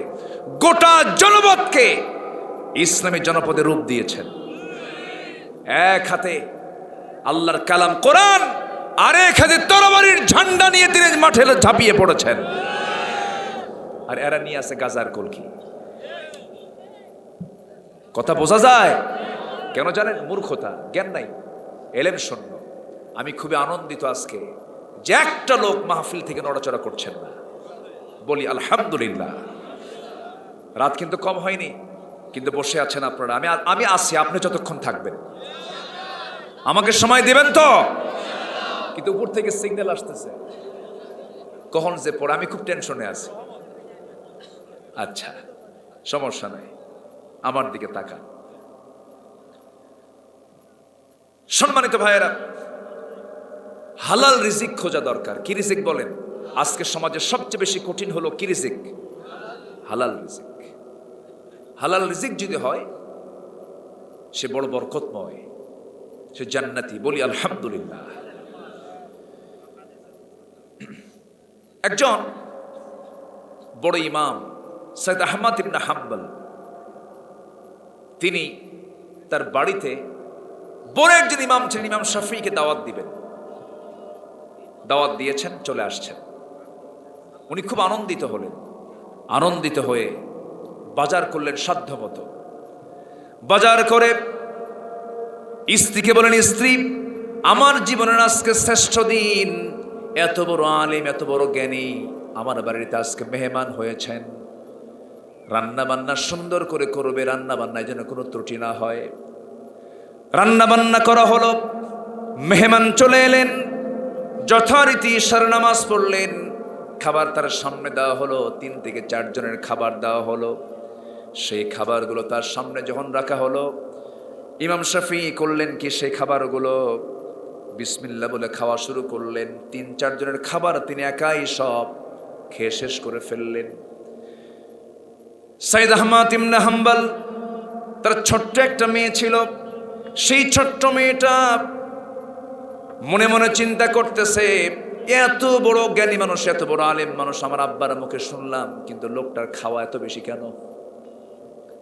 গোটা জনপদকে ইসলামী জনপদে রূপ দিয়েছেন। এক হাতে আল্লাহর কালাম কোরআন, আর এক হাতে তরবারির ঝান্ডা নিয়ে তিনি মাঠে ঝাঁপিয়ে পড়েছেন। আর এরা নিয়ে আছে গাজার কলকি। কথা বোঝা যায়? কেন জানেন? মূর্খতা, জ্ঞান নাই, এলেম শূন্য। আমি খুবই আনন্দিত আজকে যে একটা লোক মাহফিল থেকে নড়াচড়া করছেন না। বলি আলহামদুলিল্লাহ। রাত কিন্তু কম হয়নি, কিন্তু বসে আছেন আপনারা। আমি আছি, আপনি যতক্ষণ থাকবেন। আমাকে সময় দিবেন তো? কিন্তু উপর থেকে সিগন্যাল আসতেছে, কখন যে পড়ে, আমি খুব টেনশনে আছি। আচ্ছা, সমস্যা নাই, আমার দিকে তাকান। সম্মানিত ভাইয়েরা, হালাল রিজিক খোঁজা দরকার। কি রিজিক বলেন? আজকে সমাজে সবচেয়ে বেশি কঠিন হলো কি রিজিক? হালাল রিজিক। হালাল রিজিক যদি হয় সে বড় বরকতময়, সে জান্নাতি। বলি আলহামদুলিল্লাহ। একজন বড় ইমাম সৈয়দ আহমদ ইবনে হাম্বল, তিনি তার বাড়িতে বড় একজন ইমাম ছিলেন, ইমাম শাফিঈকে দাওয়াত দিবেন। দাওয়াত দিয়েছেন, চলে আসছেন। উনি খুব আনন্দিত হলেন। আনন্দিত হয়ে বাজার করলেন সাধ্যমতো। বাজার করে স্ত্রীকে বলেন, স্ত্রী, আমার জীবনের আজকে শ্রেষ্ঠ দিন, এত বড় আলিম, এত বড় জ্ঞানী আমার বাড়িতে আজকে মেহমান হয়েছেন। রান্না বান্না সুন্দর করে করবে, রান্না বান্নায় যেন কোনো ত্রুটি না হয়। রান্না বান্না করা হলো, মেহমান চলে এলেন, যথারীতি ইশার নামাজ পড়লেন, খাবার তার সামনে দেওয়া হলো। 3 থেকে 4 জনের খাবার দেওয়া হলো। সেই খাবারগুলো তার সামনে যখন রাখা হলো, ইমাম শাফিঈ করলেন কি, সেই খাবারগুলো বিসমিল্লাহ বলে খাওয়া শুরু করলেন। 3-4 জনের খাবার তিনি একাই সব খেয়ে শেষ করে ফেললেন। সৈয়দ আহমদ ইবনে হাম্বল, তার ছোট্ট একটা মেয়ে ছিল। সেই ছোট্ট মেয়েটা মনে মনে চিন্তা করতেছে, এত বড় জ্ঞানী মানুষ, এত বড় আলেম মানুষ আমার আব্বার মুখে শুনলাম, কিন্তু লোকটার খাওয়া এত বেশি কেন?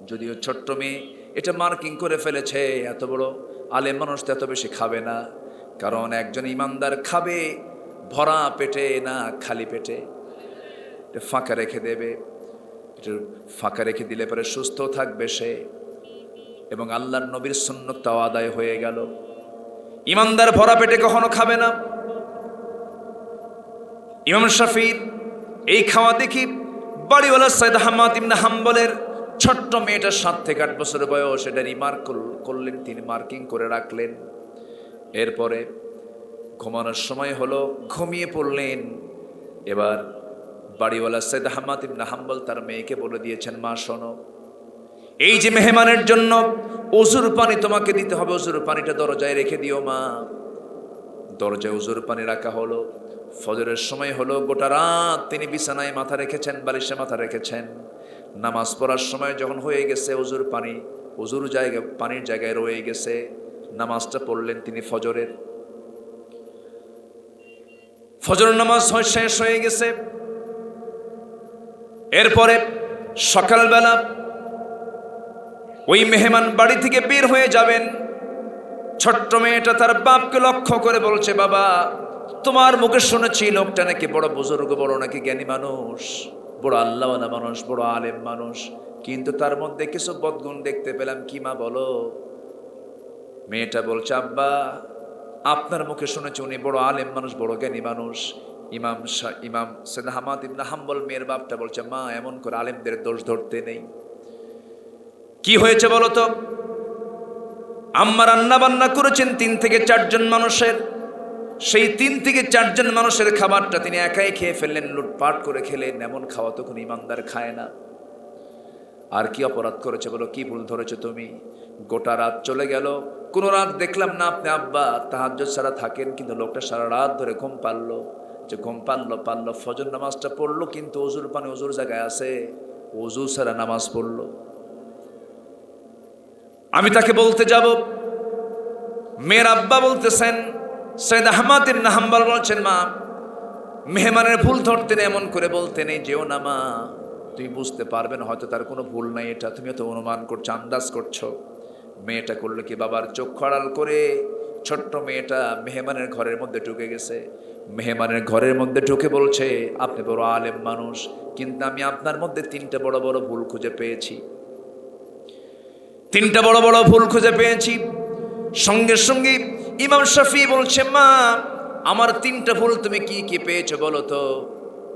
যদিও ছোট্ট মেয়ে, এটা মার্কিং করে ফেলেছে, এত বড় আলেম মানুষ তো এত বেশি খাবে না। কারণ একজন ইমানদার খাবে ভরা পেটে, না খালি পেটে। এটা ফাঁকা রেখে দেবে, এটা ফাঁকা রেখে দিলে পরে সুস্থ থাকবে সে, এবং আল্লাহর নবীর সুন্নতটাও আদায় হয়ে গেল। ইমানদার ভরা পেটে কখনো খাবে না। ইমাম শাফিঈ এই খাওয়া দেখি বাড়িওয়ালা সৈয়দ আহমদ ইবনে হাম্বলের ছোট্ট মেয়েটার 7 থেকে 8 বছর বয়স, এটা রিমার্ক করলেন, তিনি মার্কিং করে রাখলেন। এরপরে ঘুমানোর সময় হলো, ঘুমিয়ে পড়লেন। এবার বাড়িওয়ালা সৈয়দ আহমদ ইবনে হাম্বল তার মেয়েকে বলে দিয়েছেন, মা শোনো, এই যে মেহমানের জন্য ওযুর পানি তোমাকে দিতে হবে, ওযুর পানিটা দরজায় রেখে দিও মা। দরজায় ওযুর পানি রাখা হলো। ফজরের সময় হলো, গোটা রাত তিনি বিছানায় মাথা রেখেছেন, বালিশে মাথা রেখেছেন। নামাজ পড়ার সময় যখন হয়ে গেছে, ওযুর পানি ওযুর জায়গায়, পানির জায়গায় রয়ে গেছে। নামাজটা পড়লেন তিনি ফজরের। ফজর নামাজ শেষ হয়ে গেছে। এরপরে সকালবেলা ওই মেহমান বাড়ি থেকে বের হয়ে যাবেন। ছোট্ট মেয়েটা তার বাপকে লক্ষ্য করে বলছে, বাবা, তোমার মুখে শুনেছি লোকটা নাকি বড় বুজুর্গ, বড় নাকি জ্ঞানী মানুষ, বড় আল্লাহওয়ালা মানুষ, বড় আলেম মানুষ, কিন্তু তার মধ্যে কিছু বদগুণ দেখতে পেলাম। কি মা বলো? মেয়েটা বলছে, আব্বা, আপনার মুখে শুনেছি উনি বড় আলেম মানুষ, বড় জ্ঞানী মানুষ। ইমাম সৈয়দ আহমদ ইবনে হাম্বল, মেয়ের বাপটা বলছে, মা, এমন করে আলেমদের দোষ ধরতে নেই। কি হয়েছে বলো তো? আম্মা রান্না বান্না করেছেন 3 থেকে 4 জন মানুষের। সেই 3 থেকে 4 জন মানুষের খাবারটা তিনি একাই খেয়ে ফেললেন, লুটপাট করে খেলেন। এমন খাওয়া তো কোনো ইমানদার খায় না। আর কি অপরাধ করেছে বলো? কি ভুল ধরেছো তুমি? গোটা রাত চলে গেল, কোনো রাত দেখলাম না আপনি আব্বা তাহাজ্জুদ ছাড়া থাকেন, কিন্তু লোকটা সারা রাত ধরে ঘুম পারলো। যে ঘুম পারলো, ফজর নামাজটা পড়লো, কিন্তু ওযুর পানি ওযুর জায়গায় আছে, ওযু ছাড়া নামাজ পড়লো। আমি তাকে বলতে যাব, মেয়ের আব্বা বলতেছেন, সৈয়দ আহমদ ইবনে হাম্বল বলছেন, মা, মেহমানের ভুল ধরতে নেই, এমন করে বলতে নেই, যেও না মা, তুমি বুঝতে পারবে না, হয়তো তার কোনো ভুল নাই, এটা তুমি তো অনুমান করছো, আন্দাজ করছো। মেয়েটা করলো কি, বাবার চোখ আড়াল করে ছোট্ট মেয়েটা মেহমানের ঘরের মধ্যে ঢুকে গেছে। মেহমানের ঘরের মধ্যে ঢুকে বলছে, আপনি বড় আলেম মানুষ, কিন্তু আমি আপনার মধ্যে 3টা বড় বড় ভুল খুঁজে পেয়েছি। 3টা বড় বড় ভুল খুঁজে পেয়েছি। সঙ্গে সঙ্গে ইমাম শাফিঈ বলছে, মা, আমার 3টা ভুল তুমি কি কি পেয়েছো বলো তো?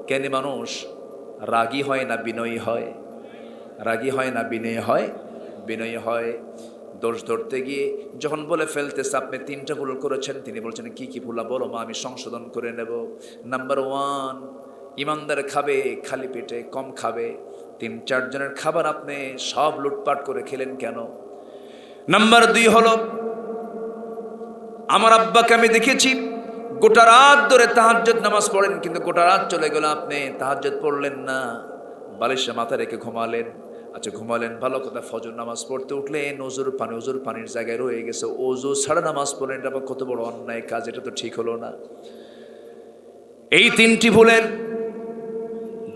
জ্ঞানী মানুষ রাগী হয় না বিনয়ী হয়? রাগী হয় না বিনয়ী হয়? বিনয়ী হয়। দোষ ধরতে গিয়ে যখন বলে ফেলতেছে আপনি 3টা ভুল করেছেন, তিনি বলছেন কি কি ভুল বলো মা, আমি সংশোধন করে নেব। নাম্বার 1, ইমানদার খাবে খালি পেটে, কম খাবে। 3-4 জনের খাবার আপনি সব লুটপাট করে খেলেন কেন? নাম্বার 2 হলো, আমার আব্বাকে আমি দেখেছি গোটা রাত ধরে তাহাজ্জুদ নামাজ পড়েন, কিন্তু গোটা রাত চলে গেল আপনি তাহাজ্জুদ পড়লেন না, বালিশে মাথা রেখে ঘুমালেন। আচ্ছা ঘুমালেন ভালো কথা, ফজর নামাজ পড়তে উঠলেন ওজুর পানির জায়গায় রয়ে গেছে, ওজু ছাড়া নামাজ পড়লেন, এটা কত বড় অন্যায় কাজ, এটা তো ঠিক হলো না। এই 3টি ভুলের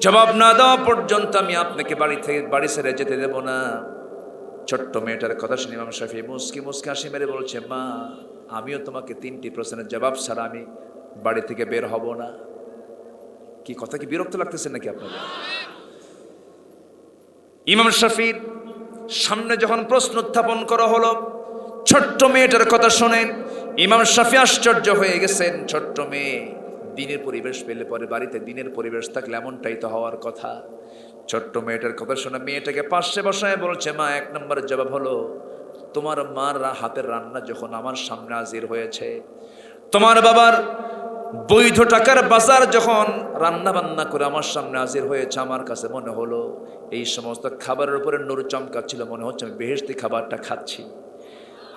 জবাব না দেওয়া পর্যন্ত আমি আপনাকে বাড়ি ছেড়ে যেতে দেব না। ছোট্ট মেয়েটার কথা শুনে ইমাম শাফি মুস্কি হাসি মেরে বলছে, মা আমিও তোমাকে 3টি প্রশ্নের জবাব ছাড়া আমি বাড়ি থেকে বের হব না। কি কথা, কি বিরক্ত লাগতেছে নাকি আপনাদের? ইমাম শাফির সামনে যখন প্রশ্ন উত্থাপন করা হলো ছোট্ট মেয়েটার কথা শোনেন, ইমাম শাফি আশ্চর্য হয়ে গেছেন। ছোট্ট মেয়ে, দিনের পরিবেশ পেলে পরে বাড়িতে দিনের পরিবেশ থাকলে এমনটাই তো হওয়ার কথা। ছোট্ট মেয়েটার কথা শুনে মেয়েটাকে পাশে বসায় বলছে, মা 1 নম্বরের জবাব হলো, তোমার মার হাতের রান্না যখন আমার সামনে হাজির হয়েছে, তোমার বাবার বৈধ টাকার বাজার যখন রান্না বান্না করে আমার সামনে হাজির হয়েছে, আমার কাছে মনে হলো এই সমস্ত খাবারের উপরে নূর চমকাচ্ছিল, মনে হচ্ছে আমি বেহেশতি খাবারটা খাচ্ছি।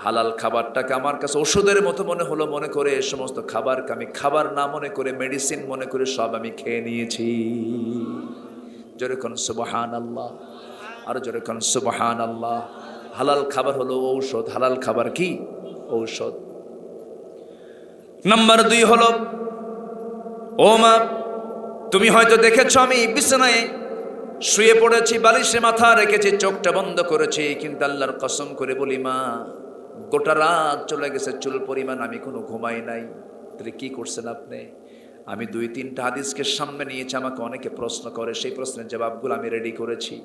হালাল খাবারটাকে আমার কাছে ওষুধের মতো মনে হলো, মনে করে এই সমস্ত খাবারকে আমি খাবার না মনে করে মেডিসিন মনে করে সব আমি খেয়ে নিয়েছি। জোরে কোন সুবহানাল্লাহ, আর জোরে কোন সুবহানাল্লাহ। হালাল খাবার হলো ঔষধ, হালাল খাবার কি? ঔষধ। নাম্বার 2 হলো, ও মা তুমি হয়তো দেখেছ আমি বিছানায় শুয়ে পড়েছি, বালিশে মাথা রেখেছি, চোখটা বন্ধ করেছি, কিন্তু আল্লাহর কসম করে বলি মা, গোটা রাত চলে গেছে চুল পরিমাণ, আমি কোনো ঘুমাই নাই। তাহলে কি করছেন আপনি? আমি 2-3টা হাদিসকে সামনে নিয়েছি, আমাকে অনেকে প্রশ্ন করে, সেই প্রশ্নের জবাবগুলো আমি রেডি করেছি।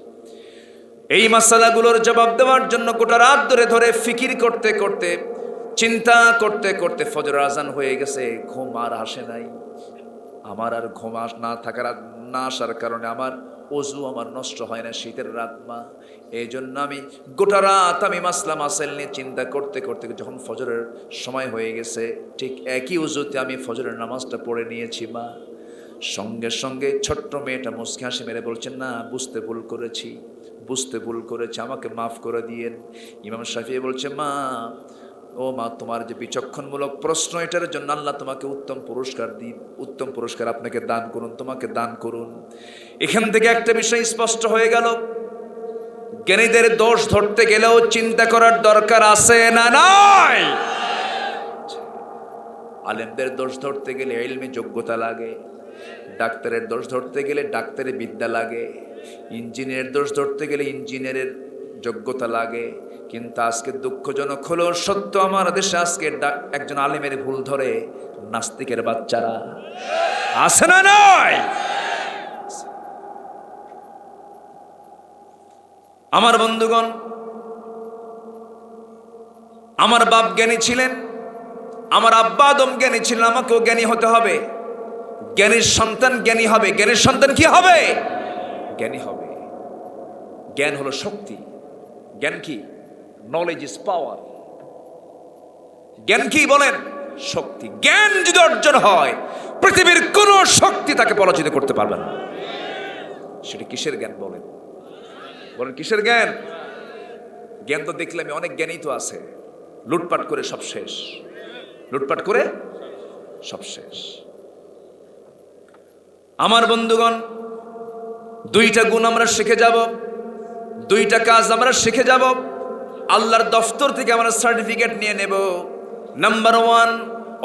এই মাসালাগুলোর জবাব দেওয়ার জন্য গোটা রাত ধরে ফিকির করতে করতে, চিন্তা করতে করতে ফজর আজান হয়ে গেছে, ঘুম আর আসে নাই। আমার আর ঘুম না আসার কারণে আমার অজু আমার নষ্ট হয় না, শীতের রাত মা, এই জন্য আমি গোটা রাত আমি মাসলা মাসাইল নিয়ে চিন্তা করতে করতে যখন ফজরের সময় হয়ে গেছে, ঠিক একই অজুতে আমি ফজরের নামাজটা পড়ে নিয়েছি মা। সঙ্গে সঙ্গে ছোট্ট মেয়েটা মুস্কি হাসি মেরে বলছেন, না বুঝতে ভুল করেছি, আমাকে মাফ করে দিয়েন। ইমাম শাফি বলছে, মা ও মা, তোমার যে বিচক্ষণমূলক প্রশ্ন, এটার জন্য আল্লাহ তোমাকে উত্তম পুরস্কার দিন, উত্তম পুরস্কার আপনাকে দান করুন, তোমাকে দান করুন। এখান থেকে একটা বিষয় স্পষ্ট হয়ে গেল, জ্ঞানীদের দোষ ধরতে গেলেও চিন্তা করার দরকার আছে না নাই? আলেমদের দোষ ধরতে গেলে ইলমি যোগ্যতা লাগে, ডাক্তারের দোষ ধরতে গেলে ডাক্তারি বিদ্যা লাগে, ইঞ্জিনিয়ারের দোষ ধরতে গেলে ইঞ্জিনিয়ারের যোগ্যতা লাগে। কিন্তু আজকে দুঃখজনক হলো সত্য, আমার দেশে আজকে একজন আলেমের ভুল ধরে নাস্তিকের বাচ্চারা আছে না নয়? আমার বন্ধুগণ, আমার বাপ জ্ঞানী ছিলেন, আমার আব্বা আদম জ্ঞানী ছিলেন, আমাকেও জ্ঞানী হতে হবে। জ্ঞানীর সন্তান জ্ঞানী হবে। জ্ঞানীর সন্তান কি হবে? জ্ঞানী হবে। জ্ঞান হলো শক্তি। জ্ঞান কি? Knowledge is power. জ্ঞান কি বলেন? শক্তি। জ্ঞান যদি অর্জন হয়, পৃথিবীর কোন শক্তি তাকে পরাজিত করতে পারবে না। সেটা কিসের জ্ঞান বলেন? বলেন কিসের জ্ঞান? জ্ঞান তো দেখলে আমি অনেক জ্ঞানী তো আছে, লুটপাট করে সব শেষ, লুটপাট করে সব শেষ। আমার বন্ধুগণ, 2টা গুণ আমরা শিখে যাব, 2টা কাজ আমরা শিখে যাব, আল্লাহর দফতর থেকে আমরা সার্টিফিকেট নিয়ে নেব। নাম্বার 1,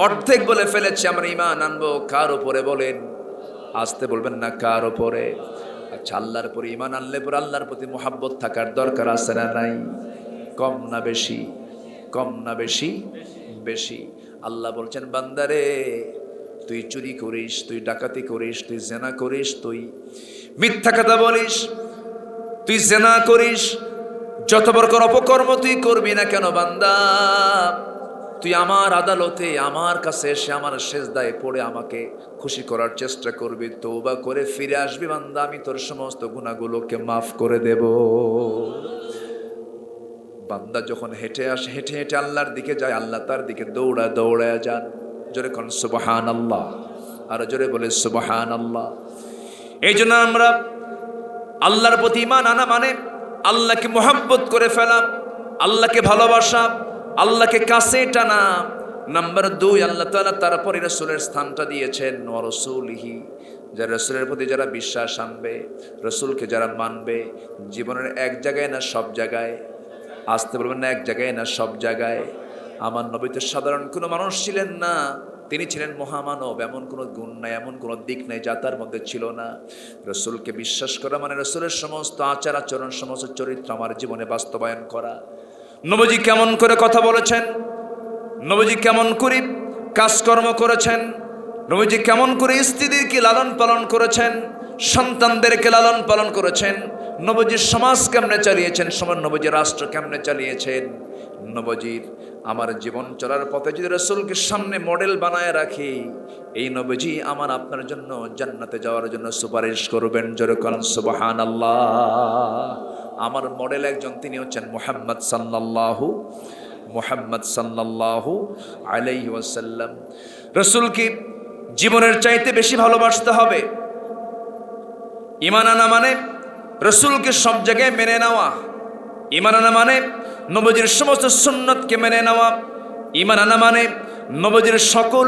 অর্ধেক বলে ফেলেছি, আমরা ঈমান আনবো। কার উপরে বলেন? আসতে বলবেন না, কার উপরে? আচ্ছা, আল্লাহর উপরে ঈমান আনলে পরে আল্লাহর প্রতি মুহাব্বত থাকার দরকার আছে না নাই? কম না বেশি? কম না বেশি? বেশি। আল্লাহ বলছেন, বান্দারে তুই চুরি করিস, তুই ডাকাতি করিস, তুই জেনা করিস, তুই মিথ্যা কথা বলিস, তুই জেনা করিস, যত প্রকার অপকর্ম তুই করবি না কেন বান্দা, তুই আমার আদালতে আমার কাছে এসে আমার সেজদায় পড়ে আমাকে খুশি করার চেষ্টা করবি, তওবা করে ফিরে আসবি বান্দা, আমি তোর সমস্ত গুনাহগুলোকে মাফ করে দেব। বান্দা যখন হেঁটে আসে, হেঁটে হেঁটে আল্লাহর দিকে যায়, আল্লাহ তার দিকে দৌড়ায় দৌড়ায় যান। জোরে কোন সুবহানাল্লাহ, আর জোরে বলে সুবহানাল্লাহ। এই জন্য আমরা আল্লাহর প্রতি ঈমান আনা মানে আল্লাহকে মোহাব্বত করে ফেলা, আল্লাহকে ভালোবাসা, আল্লাহকে কাছে টানা। নাম্বার 2, আল্লাহ তাআলা তারপরে রাসূলের স্থানটা দিয়েছেন ওয়া রাসূলিহি। যারা রাসূলের প্রতি যারা বিশ্বাস আনবে, রাসূলকে যারা মানবে, জীবনের এক জায়গায় না সব জায়গায়, আসতে বলবেন না এক জায়গায় না সব জায়গায়। আমার নবী তো সাধারণ কোনো মানুষ ছিলেন না, তিনি ছিলেন মহামানব। এমন কোনো গুণ নাই, এমন কোনো দিক নাই যা তার মধ্যে ছিল না। রসুলকে বিশ্বাস করা মানে রসুলের সমস্ত আচার আচরণ, সমস্ত চরিত্র আমার জীবনে বাস্তবায়ন করা। নবীজি কেমন করে কথা বলেছেন, নবীজি কেমন করে কাজকর্ম করেছেন, নবীজি কেমন করে স্ত্রীদেরকে লালন পালন করেছেন, সন্তানদেরকে লালন পালন করেছেন, নবীজির সমাজ কেমনে চালিয়েছেন, সমান নবীজির রাষ্ট্র কেমনে চালিয়েছেন। নবীজির আমার জীবন চলার পথে যদি রাসূলকে সামনে মডেল বানায় রাখি, এই নবীজি আমার আপনার জন্য জান্নাতে যাওয়ার জন্য সুপারিশ করবেন। জোরে বলেন সুবহানাল্লাহ। আমার মডেল একজন, তিনি হচ্ছেন মুহাম্মদ সাল্লাল্লাহু আলাইহি ওয়াসাল্লাম। রাসূলকে জীবনের চাইতে বেশি ভালোবাসতে হবে। ঈমান আনা মানে রাসূলকে সব জায়গায় মেনে নেওয়া। ঈমান আনা মানে নবীজির সমস্ত সুন্নতকে মেনে নেওয়া। ঈমান আনা মানে নবীজির সকল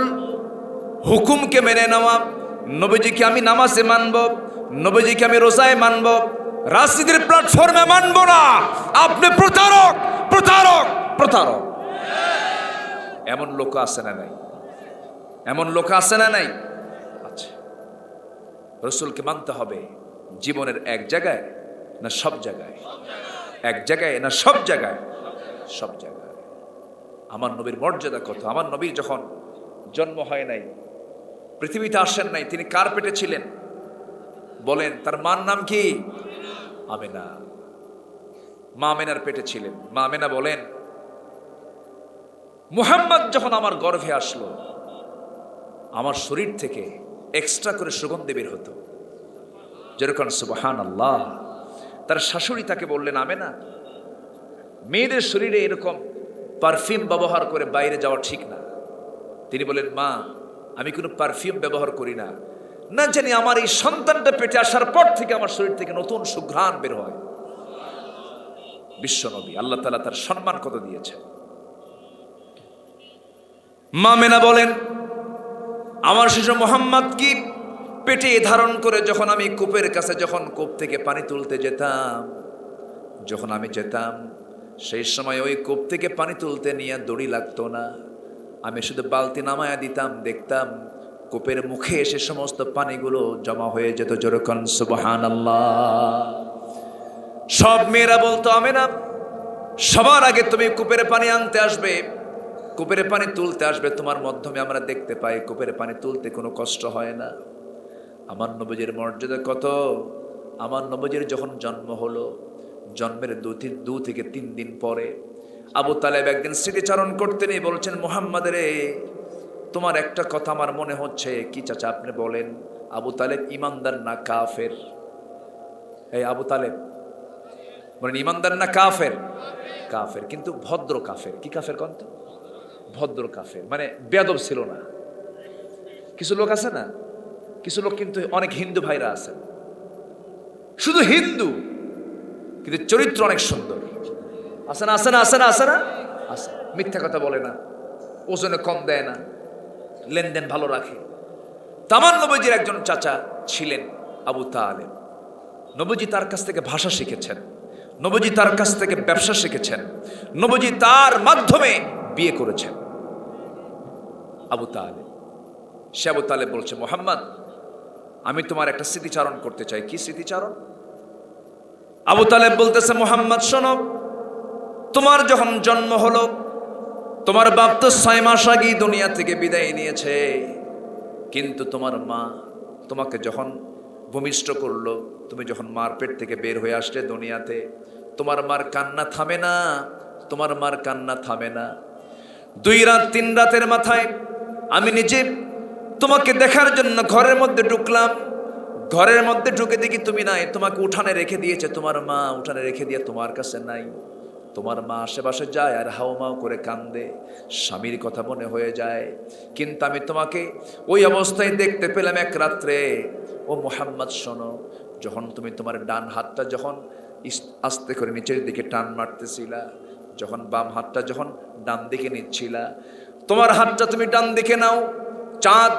হুকুমকে মেনে নেওয়া। নবীজিকে আমি নামাজে মানব, নবীজিকে আমি রোজায় মানব, রাজনীতির প্ল্যাটফর্মে মানব না। আপনি প্রতারক, প্রতারক, প্রতারক। এমন লোক আছে না নাই? এমন লোক আছে না নাই? আচ্ছা, রাসূলকে মানতে হবে জীবনের এক জায়গায় না সব জায়গায়? এক জায়গায় না সব জায়গায়? সব জায়গায়। আমার নবীর মর্যাদা কত! আমার নবীর যখন জন্ম হয় নাই, পৃথিবীতে আসেন নাই, তিনি কার পেটে ছিলেন বলেন? তার মার নাম কি? আমেনা। মা আমেনার পেটে ছিলেন। মা আমেনা বলেন, মুহাম্মদ যখন আমার গর্ভে আসলো, আমার শরীর থেকে এক্সট্রা করে সুগন্ধি বের হতো। যেরকম সুবহানাল্লাহ। তার শাশুড়ি তাকে বললেন, আমেনা, মেয়েদের শরীরে এরকম পারফিউম ব্যবহার করে বাইরে যাওয়া ঠিক না। তিনি বলেন, মা, আমি কোনো পারফিউম ব্যবহার করি না, না জানি আমার এই সন্তানটা পেটে আসার পর থেকে আমার শরীর থেকে নতুন সুঘ্রাণ বের হয়। বিশ্বনবী, আল্লাহ তাআলা তার সম্মান কত দিয়েছে। মা মেনা বলেন, আমার শিশু মুহাম্মদ কি পেটে ধারণ করে যখন আমি কূপের কাছে, যখন কূপ থেকে পানি তুলতে যেতাম, যখন আমি যেতাম, সেই সময় ওই কূপ থেকে পানি তুলতে নিয়ে দড়ি লাগতো না। আমি শুধু বালতি নামায়া দিতাম, দেখতাম কূপের মুখে এসে সমস্ত পানিগুলো জমা হয়ে যেত। যেরকম সুবহানাল্লাহ। সব মেয়েরা বলতো, আমেনা, সবার আগে তুমি কূপের পানি আনতে আসবে, কূপের পানি তুলতে আসবে, তোমার মাধ্যমে আমরা দেখতে পাই কূপের পানি তুলতে কোনো কষ্ট হয় না। আমার নবীজির মর্যাদা কত! আমার নবীজির যখন জন্ম হলো, জন্মের 2 থেকে 3 দিন পরে আবু তালেব একদিন স্মৃতিচারণ করতে নিয়ে বলছেন, মুহাম্মদ রে, তোমার একটা কথা আমার মনে হচ্ছে। কি চাচা, আপনি বলেন। আবু তালেব ইমানদার না কাফের? এই আবু তালেব বলেন, ইমানদার না কাফের? কাফের, কিন্তু ভদ্র কাফের। কি কাফের কন তো? ভদ্র কাফের, মানে বেয়াদব ছিল না। কিছু লোক আছে না, কিছু লোক কিন্তু অনেক হিন্দু ভাইরা আছেন, শুধু হিন্দু কিন্তু চরিত্র অনেক সুন্দর। আছে না? আছে না? আছে না? আছে না? আছে। মিথ্যা কথা বলে না, ওজনে কম দেয় না, লেনদেন ভালো রাখে। তামান নবীজির একজন চাচা ছিলেন আবু তালেব। নবীজি তার কাছ থেকে ভাষা শিখেছেন, নবীজি তার কাছ থেকে ব্যবসা শিখেছেন, নবীজি তার মাধ্যমে বিয়ে করেছেন। আবু তালেব, সে আবু তালেব বলছে, মুহাম্মদ, আমি তোমার একটা স্মৃতিচারণ করতে চাই। কি স্মৃতিচারণ? আবু তালেব বলতেছে, মুহাম্মদ শোনো, তোমার যখন জন্ম হলো, তোমার বাপ তো 6 মাস আগেই দুনিয়া থেকে বিদায় নিয়েছে, কিন্তু তোমার মা তোমাকে যখন ভূমিষ্ঠ করলো, তুমি যখন মার পেট থেকে বের হয়ে আসলে দুনিয়াতে, তোমার মার কান্না থামে না, তোমার মার কান্না থামে না। 2 রাত 3 রাতের মাথায় আমি নিজে তোমাকে দেখার জন্য ঘরের মধ্যে ঢুকলাম। ঘরের মধ্যে ঢুকে দেখি তুমি নাই, তোমাকে উঠানে রেখে দিয়েছে তোমার মা, উঠানে রেখে দিয়ে তোমার কাছে নাই। তোমার মা আশেপাশে যায় আর হাউমাউ করে কান্দে, স্বামীর কথা মনে হয়ে যায়। কিন্তু আমি তোমাকে ওই অবস্থায় দেখতে পেলাম এক রাত্রে। ও মুহাম্মদ শোনো, যখন তুমি তোমার ডান হাতটা যখন আস্তে করে নিচের দিকে টান মারতেছিলা, যখন বাম হাতটা যখন ডান দিকে নিচ্ছিলা, তোমার হাতটা তুমি ডান দিকে নাও, চাঁদ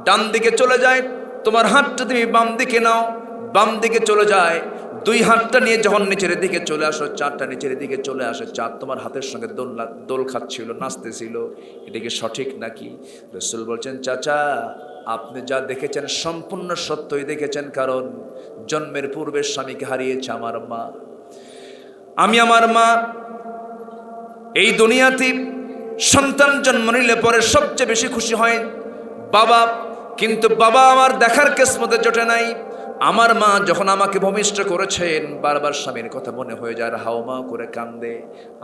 ডান দিকে চলে যায়, তোমার হাতটা তুমি বাম দিকে নাও, বাম দিকে চলে যায়। দুই হাতটা নিয়ে যখন নিচের দিকে চলে আসো, চাঁদটা নিচের দিকে চলে আসে, চাঁদ তোমার হাতের সঙ্গে দোল খাচ্ছিল, নাচতেছিল। এটা কি সঠিক নাকি? রাসূল বলছেন, চাচা আপনি যা দেখেছেন সম্পূর্ণ সত্যই দেখেছেন, কারণ জন্মের পূর্বে স্বামীকে হারিয়েছে আমার মা। আমি আমার মা এই দুনিয়াতে সন্তান জন্ম নিলে পরে সবচেয়ে বেশি খুশি হয় বাবা, কিন্তু বাবা আমার দেখার কিসমতে জোটে নাই। আমার মা যখন আমাকে ভূমিষ্ঠ করেছেন, বারবার স্বামীর কথা মনে হয়ে যায়, হাওমা করে কান্দে।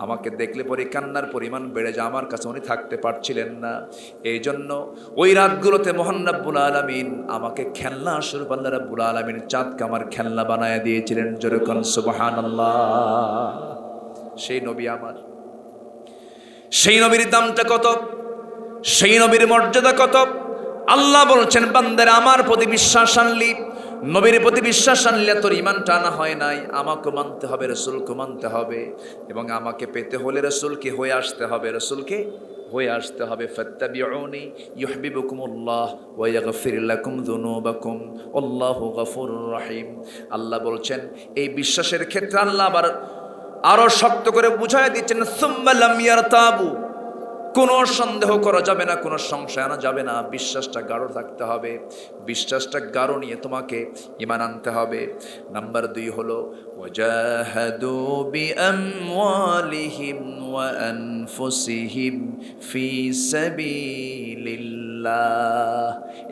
আমাকে দেখলে পরে কান্নার পরিমাণ বেড়ে যায়, আমার কাছে উনি থাকতে পারছিলেন না। এই জন্য ওই রাতগুলোতে মহান রাব্বুল আলামিন আমাকে খেলনা স্বরূপ আল্লাহ রাব্বুল আলামিন চাঁদকে আমার খেলনা বানায় দিয়েছিলেন। জোরে কোন সুবহানাল্লাহ। সেই নবী আমার, সেই নবীর দামটা কত, সেই নবীর মর্যাদা কত। আল্লাহ বলছেন, বান্দারা আমার প্রতি বিশ্বাস আনলি, নবীর প্রতি বিশ্বাস আনলে তোর ইমানটা আনা হয় নাই। আমাকে মানতে হবে, রসুলকে মানতে হবে, এবং আমাকে পেতে হলে রসুলকে হয়ে আসতে হবে, রসুলকে হয়ে আসতে হবে। ফাত্তাবিউনি ইউহিব্বুকুমুল্লাহ ওয়া ইয়াগফির লাকুম যুনুবাকুম আল্লাহু গফুরুর রহিম। আল্লাহ বলছেন এই বিশ্বাসের ক্ষেত্রে আল্লাহ আবার আরো শক্ত করে বুঝায় দিচ্ছেন, সুম্মা লাম ইয়ারতাবু, কোনো সন্দেহ করা যাবে না, কোনো সংশয় আনা যাবে না, বিশ্বাসটা গাঢ় থাকতে হবে। বিশ্বাসটা গাঢ় নিয়ে তোমাকে ঈমান আনতে হবে। নাম্বার 2 হলো ওয়াজাহাদু বিআমওয়ালিহিম ওয়া আনফুসিহিম ফি সাবিলিল্লাহ,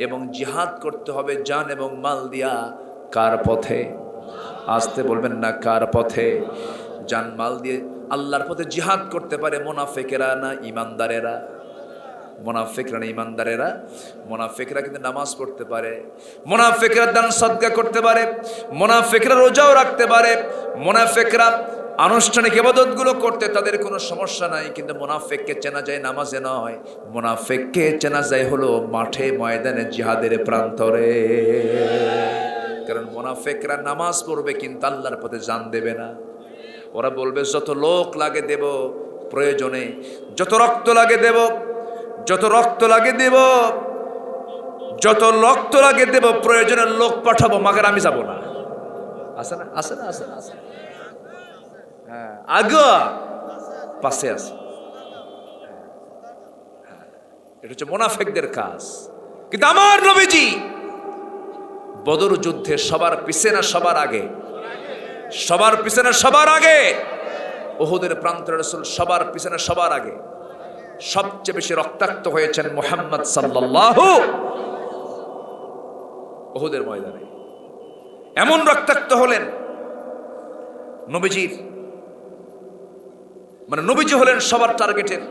এবং জিহাদ করতে হবে জান এবং মাল দিয়া। কার পথে? আসতে বলবেন না, কার পথে? জান মাল দিয়ে আল্লাহর পথে জিহাদ করতে পারে মুনাফিকেরা না ইমানদারেরা? মুনাফিকরা না ইমানদারেরা? মুনাফিকরা কিন্তু নামাজ পড়তে পারে, মুনাফিকরা দান সদকা করতে পারে, মুনাফিকরা রোজাও রাখতে পারে, মুনাফিকরা আনুষ্ঠানিক ইবাদতগুলো করতে তাদের কোনো সমস্যা নাই। কিন্তু মুনাফিককে চেনা যায় নামাজে নয়, মুনাফিককে চেনা যায় হলো মাঠে ময়দানে জিহাদের প্রান্তরে। কারণ মুনাফিকরা নামাজ পড়বে কিন্তু আল্লাহর পথে জান দেবে না। ওরা বলবে যত লোক লাগে দেব, প্রয়োজনে যত রক্ত লাগে দেব, যত রক্ত লাগে দেব, যত রক্ত লাগে দেব, প্রয়োজনে লোক পাঠাবো, মাগার আমি যাব না। আসে না, আসে না, আসে না, আসে। হ্যাঁ, আগে পাশে আছে। এটা হচ্ছে মুনাফিকদের কাজ। কিন্তু আমার নবীজি বদর যুদ্ধে সবার পিছনে না সবার আগে? সবার পিছনে সবার আগে। উহুদের প্রান্তরে রাসূল সবার পিছনে সবার আগে। সবচেয়ে বেশি রক্তাক্ত হয়েছেন মুহাম্মদ সাল্লাল্লাহু উহুদের ময়দানে। এমন রক্তাক্ত হলেন নবীজির, মানে নবীজি হলেন সবার টার্গেটের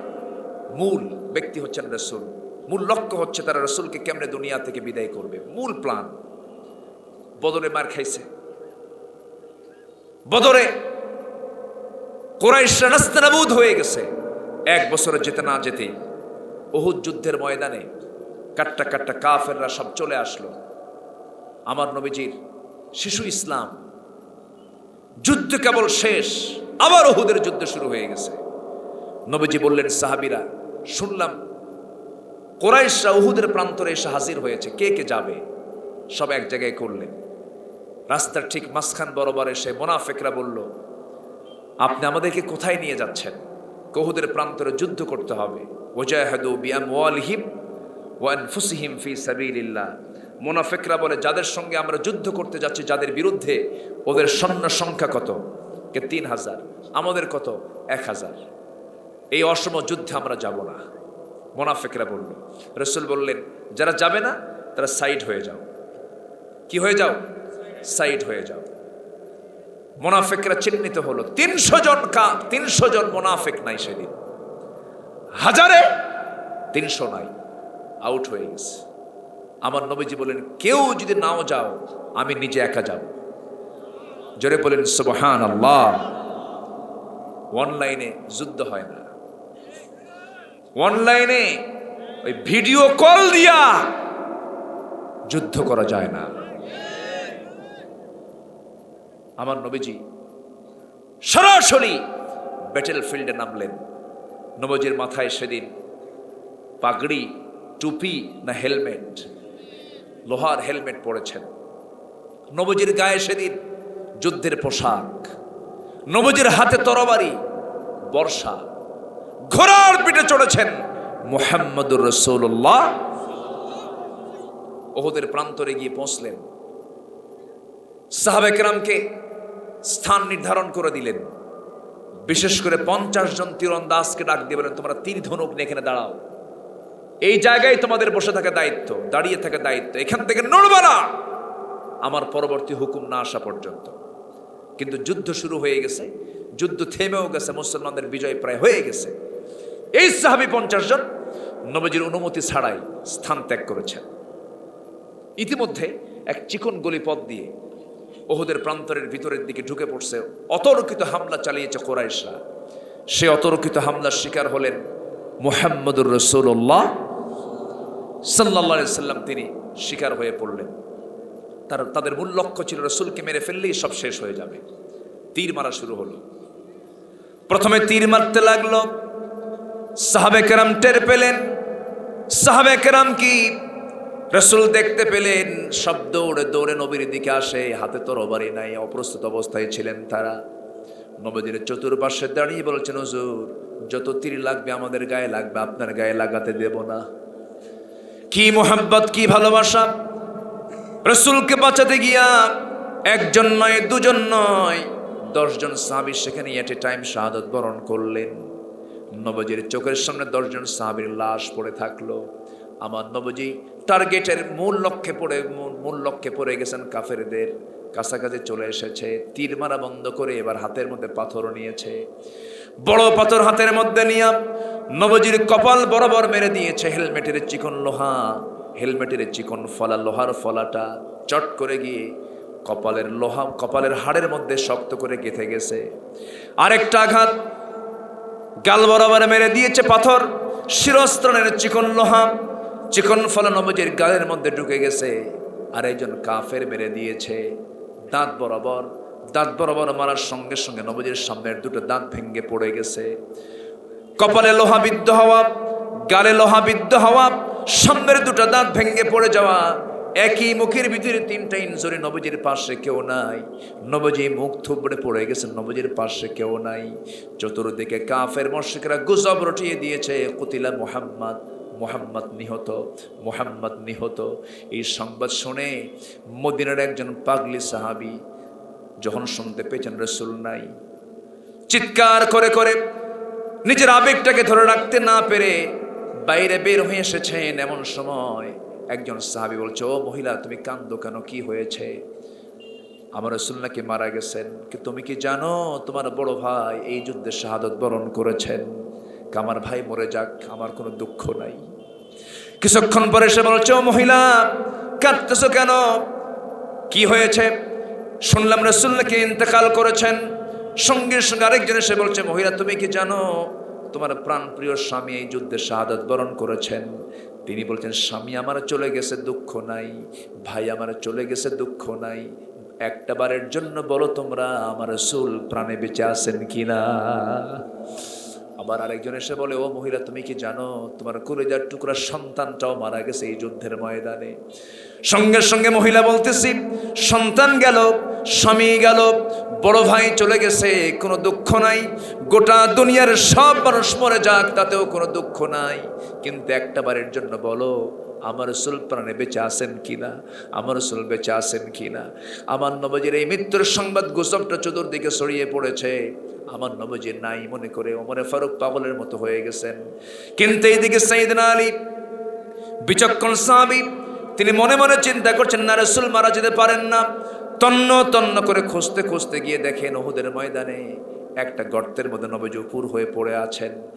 মূল ব্যক্তি, হচ্ছেন রাসূল। মূল লক্ষ্য হচ্ছে তারা রাসূলকে কেমনে দুনিয়া থেকে বিদায় করবে, মূল প্ল্যান। বদরে মার খাইছে, বদরে কুরাইশরা নাস্তানাবুদ হয়ে গেছে। 1 বছর যেতে না যেতে উহুদ যুদ্ধের ময়দানে কাট্টা কাট্টা কাফেররা সব চলে আসলো। আমার নবীজির শিশু ইসলাম, যুদ্ধ কেবল শেষ, আবার উহুদের যুদ্ধ শুরু হয়ে গেছে। নবীজি বললেন, সাহাবীরা শুনলাম কুরাইশরা উহুদের প্রান্তরে এসে হাজির হয়েছে, কে কে যাবে? সব এক জায়গায় করলেন। রাস্তার ঠিক মাঝখান বরাবর এসে মুনাফিকরা বলল, আপনি আমাদেরকে কোথায় নিয়ে যাচ্ছেন? উহুদের প্রান্তরে যুদ্ধ করতে হবে। ওয়াজাহাদু বিআমওয়ালিহিম ওয়া আনফুসিহিম ফি সাবিলিল্লাহ। মুনাফিকরা বলে, যাদের সঙ্গে আমরা যুদ্ধ করতে যাচ্ছি, যাদের বিরুদ্ধে, ওদের সৈন্য সংখ্যা কত? কে 3000, আমাদের কত? 1000। এই অসম যুদ্ধে আমরা যাব না। মুনাফিকরা বলল। রাসূল বললেন, যারা যাবে না তারা সাইড হয়ে যাও। কি হয়ে যাও? সাইড হয়ে যাও। মুনাফিকরা চিহ্নিত হলো। 300 জন মুনাফিক নাই সেদিন, হাজারে 300 নাই, আউট হয়ে গেছে। আমার নবীজি বলেন, কেউ যদি নাও যাও আমি নিজে একা যাব। জোরে বলেন সুবহানাল্লাহ। অনলাইনে যুদ্ধ হয় না, অনলাইনে ওই ভিডিও কল দিয়া যুদ্ধ করা যায় না। আমার নবীজি সরাসরি ব্যাটেল ফিল্ডে নামলেন। নবীজির মাথায় সেদিন পাগড়ি, টুপি না হেলমেট, লোহার হেলমেট পরেছেন। নবীজির গায়ে সেদিন যুদ্ধের পোশাক, নবীজির হাতে তরবারি, বর্ষা, ঘোড়ার পিঠে চড়েছেন মুহাম্মদুর রাসূলুল্লাহ। উহুদের প্রান্তরে গিয়ে পৌঁছলেন, সাহাবায়ে কেরামকে স্থান নির্ধারণ করে দিলেন। বিশেষ করে 50 জন তীরন্দাজকে ডাক দিয়ে বলেন, তোমরা তীর ধনুক নিয়ে এখানে দাঁড়াও, এই জায়গায় তোমাদের বসে থাকা দায়িত্ব, দাঁড়িয়ে থাকা দায়িত্ব, এখান থেকে নড়বে না আমার পরবর্তী হুকুম না আসা পর্যন্ত। কিন্তু যুদ্ধ শুরু হয়ে গেছে, যুদ্ধ থেমেও গেছে, মুসলমানদের বিজয় প্রায় হয়ে গেছে। এই সাহাবী 50 জন নবীজির অনুমতি ছাড়াই স্থান ত্যাগ করেছেন। ইতিমধ্যে এক চিকন গলি পথ দিয়ে উহুদের প্রান্তরের ভিতরের দিকে ঢুকে পড়ছে। অতর্কিত হামলা চালিয়েছে কুরাইশরা। সে অতর্কিত হামলার শিকার হলেন মুহাম্মদুর রাসূলুল্লাহ সাল্লাল্লাহু আলাইহি সাল্লাম। তিনি শিকার হয়ে পড়লেন। তাদের মূল লক্ষ্য ছিল রাসূলকে মেরে ফেললেই সব শেষ হয়ে যাবে। তীর মারা শুরু হলো। প্রথমে তীর মারতে লাগলো, সাহাবে কেরাম টের পেলেন। সাহাবে কেরাম কি রাসূল দেখতে পেলেন, সব দৌড়ে দৌড়ে নবীর দিকে আসে। হাতে তরবারি নাই, অপ্রস্তুত অবস্থায় ছিলেন তারা। নবীর চতুর্পাশে দাঁড়িয়ে বলছেন, হুজুর যত তীর লাগবে আমাদের গায়ে লাগবে, আপনার গায়ে লাগাতে দেব না। কি মোহাব্বত, কি ভালোবাসা! রাসূলকে বাঁচাতে গিয়া একজন নয়, দুজন নয়, 10 জন সাহাবী সেখানে এট এ টাইম শাহাদাত বরণ করলেন। নবীর চোখের সামনে 10 জন সাহাবীর লাশ পড়ে থাকলো। আমার নবীজি টার্গেটের মূল লক্ষ্যে পড়ে গেছেন, কাফেরদের কাছাকাছি চলে এসেছে। তীর মারা বন্ধ করে এবার হাতের মধ্যে পাথর নিয়েছে। বড় পাথর হাতের মধ্যে নিয়ে নবীজির কপাল বরাবর মেরে দিয়েছে। হেলমেটের চিকন লোহা, হেলমেটের চিকন ফলা, লোহার ফলাটা চট করে গিয়ে কপালের হাড়ের মধ্যে শক্ত করে গেঁথে গেছে। আরেকটা আঘাত গাল বরাবর মেরে দিয়েছে পাথর। শিরস্ত্রাণের চিকন লোহা, চিকন ফলা নবীজির গালের মধ্যে ঢুকে গেছে। আর একজন কাফের মেরে দিয়েছে দাঁত বরাবর মারার সঙ্গে সঙ্গে নবীজির সামনের দুটো দাঁত ভেঙে পড়ে গেছে। কপালে লোহা বিদ্ধ হওয়া, গালে লোহা বিদ্ধ হওয়া, সামনের দুটো দাঁত ভেঙে পড়ে যাওয়া। একই মুখের ভিতরে 3টা ইনজুরি। নবীজির পাশে কেউ নাই। নবীজি মুখ থুবড়ে পড়ে গেছেন, নবীজির পাশে কেউ নাই। চতুর্দিকে কাফের মুশরিকরা গুজব রটিয়ে দিয়েছে, কুতিলা মুহাম্মদ, মুহাম্মদ নিহত, মুহাম্মদ নিহত। এই সংবাদ শুনে মদিনার একজন পাগলি সাহাবী যখন শুনতে পেয়েছেন রাসূল নাই, চিৎকার করে করে নিজের আবেগটাকে ধরে রাখতে না পেরে বাইরে বের হয়ে এসেছেন। এমন সময় একজন সাহাবী বলছে, ও মহিলা তুমি কাঁদো কেন, কি হয়েছে? আমার রাসূল নাকি মারা গেছেন। কি তুমি কি জানো তোমার বড় ভাই এই যুদ্ধে শাহাদাত বরণ করেছেন? আমার ভাই মরে যাক, আমার কোনো দুঃখ নাই। কিছুক্ষণ পরে সে বলছে, ও মহিলা কাঁদতেছো কেন, কি হয়েছে? শুনলাম রাসূল নাকি ইন্তেকাল করেছেন। সঙ্গে সঙ্গে আরেকজন এসে বলছে, মহিলা তুমি কি জানো তোমার প্রাণপ্রিয় স্বামী এই যুদ্ধে শাহাদাত বরণ করেছেন? তিনি বলছেন, স্বামী আমার চলে গেছে, দুঃখ নাই। ভাই আমার চলে গেছে, দুঃখ নাই। একটা বারের জন্য বলো তোমরা আমার রাসূল প্রাণে বেঁচে আছেন কিনা? আবার আরেকজন এসে বলে, ও মহিলা তুমি কি জানো তোমার কলিজার টুকরা সন্তানটাও মারা গেছে এই যুদ্ধের ময়দানে? সঙ্গে সঙ্গে মহিলা বলতেছি, সন্তান গেল, স্বামী গেল, বড় ভাই চলে গেছে, কোনো দুঃখ নাই। গোটা দুনিয়ার সব মানুষ মরে যাক, তাতেও কোনো দুঃখ নাই। কিন্তু একটা বারের জন্য বলো আমার রাসূল প্রাণে বেঁচে আছেন কিনা, আমার রাসূল বেঁচে আছেন কিনা? আমার নবীজির এই মৃত্যুর সংবাদ গুজবটা চতুর্দিকে ছড়িয়ে পড়েছে। আমার নবীজি নাই মনে করে ওমরে ফারুক পাগলের মতো হয়ে গেছেন। কিন্তু এইদিকে সাইয়েদনা আলী বিচক্ষণ সাহাবী, তিনি মনে মনে চিন্তা করছেন, না রাসূল মারা যেতে পারেন না। তন্ন তন্ন করে খুঁজতে খুঁজতে গিয়ে দেখেন উহুদের ময়দানে একটা গর্তের মধ্যে নবীজি উপুর হয়ে পড়ে আছেন।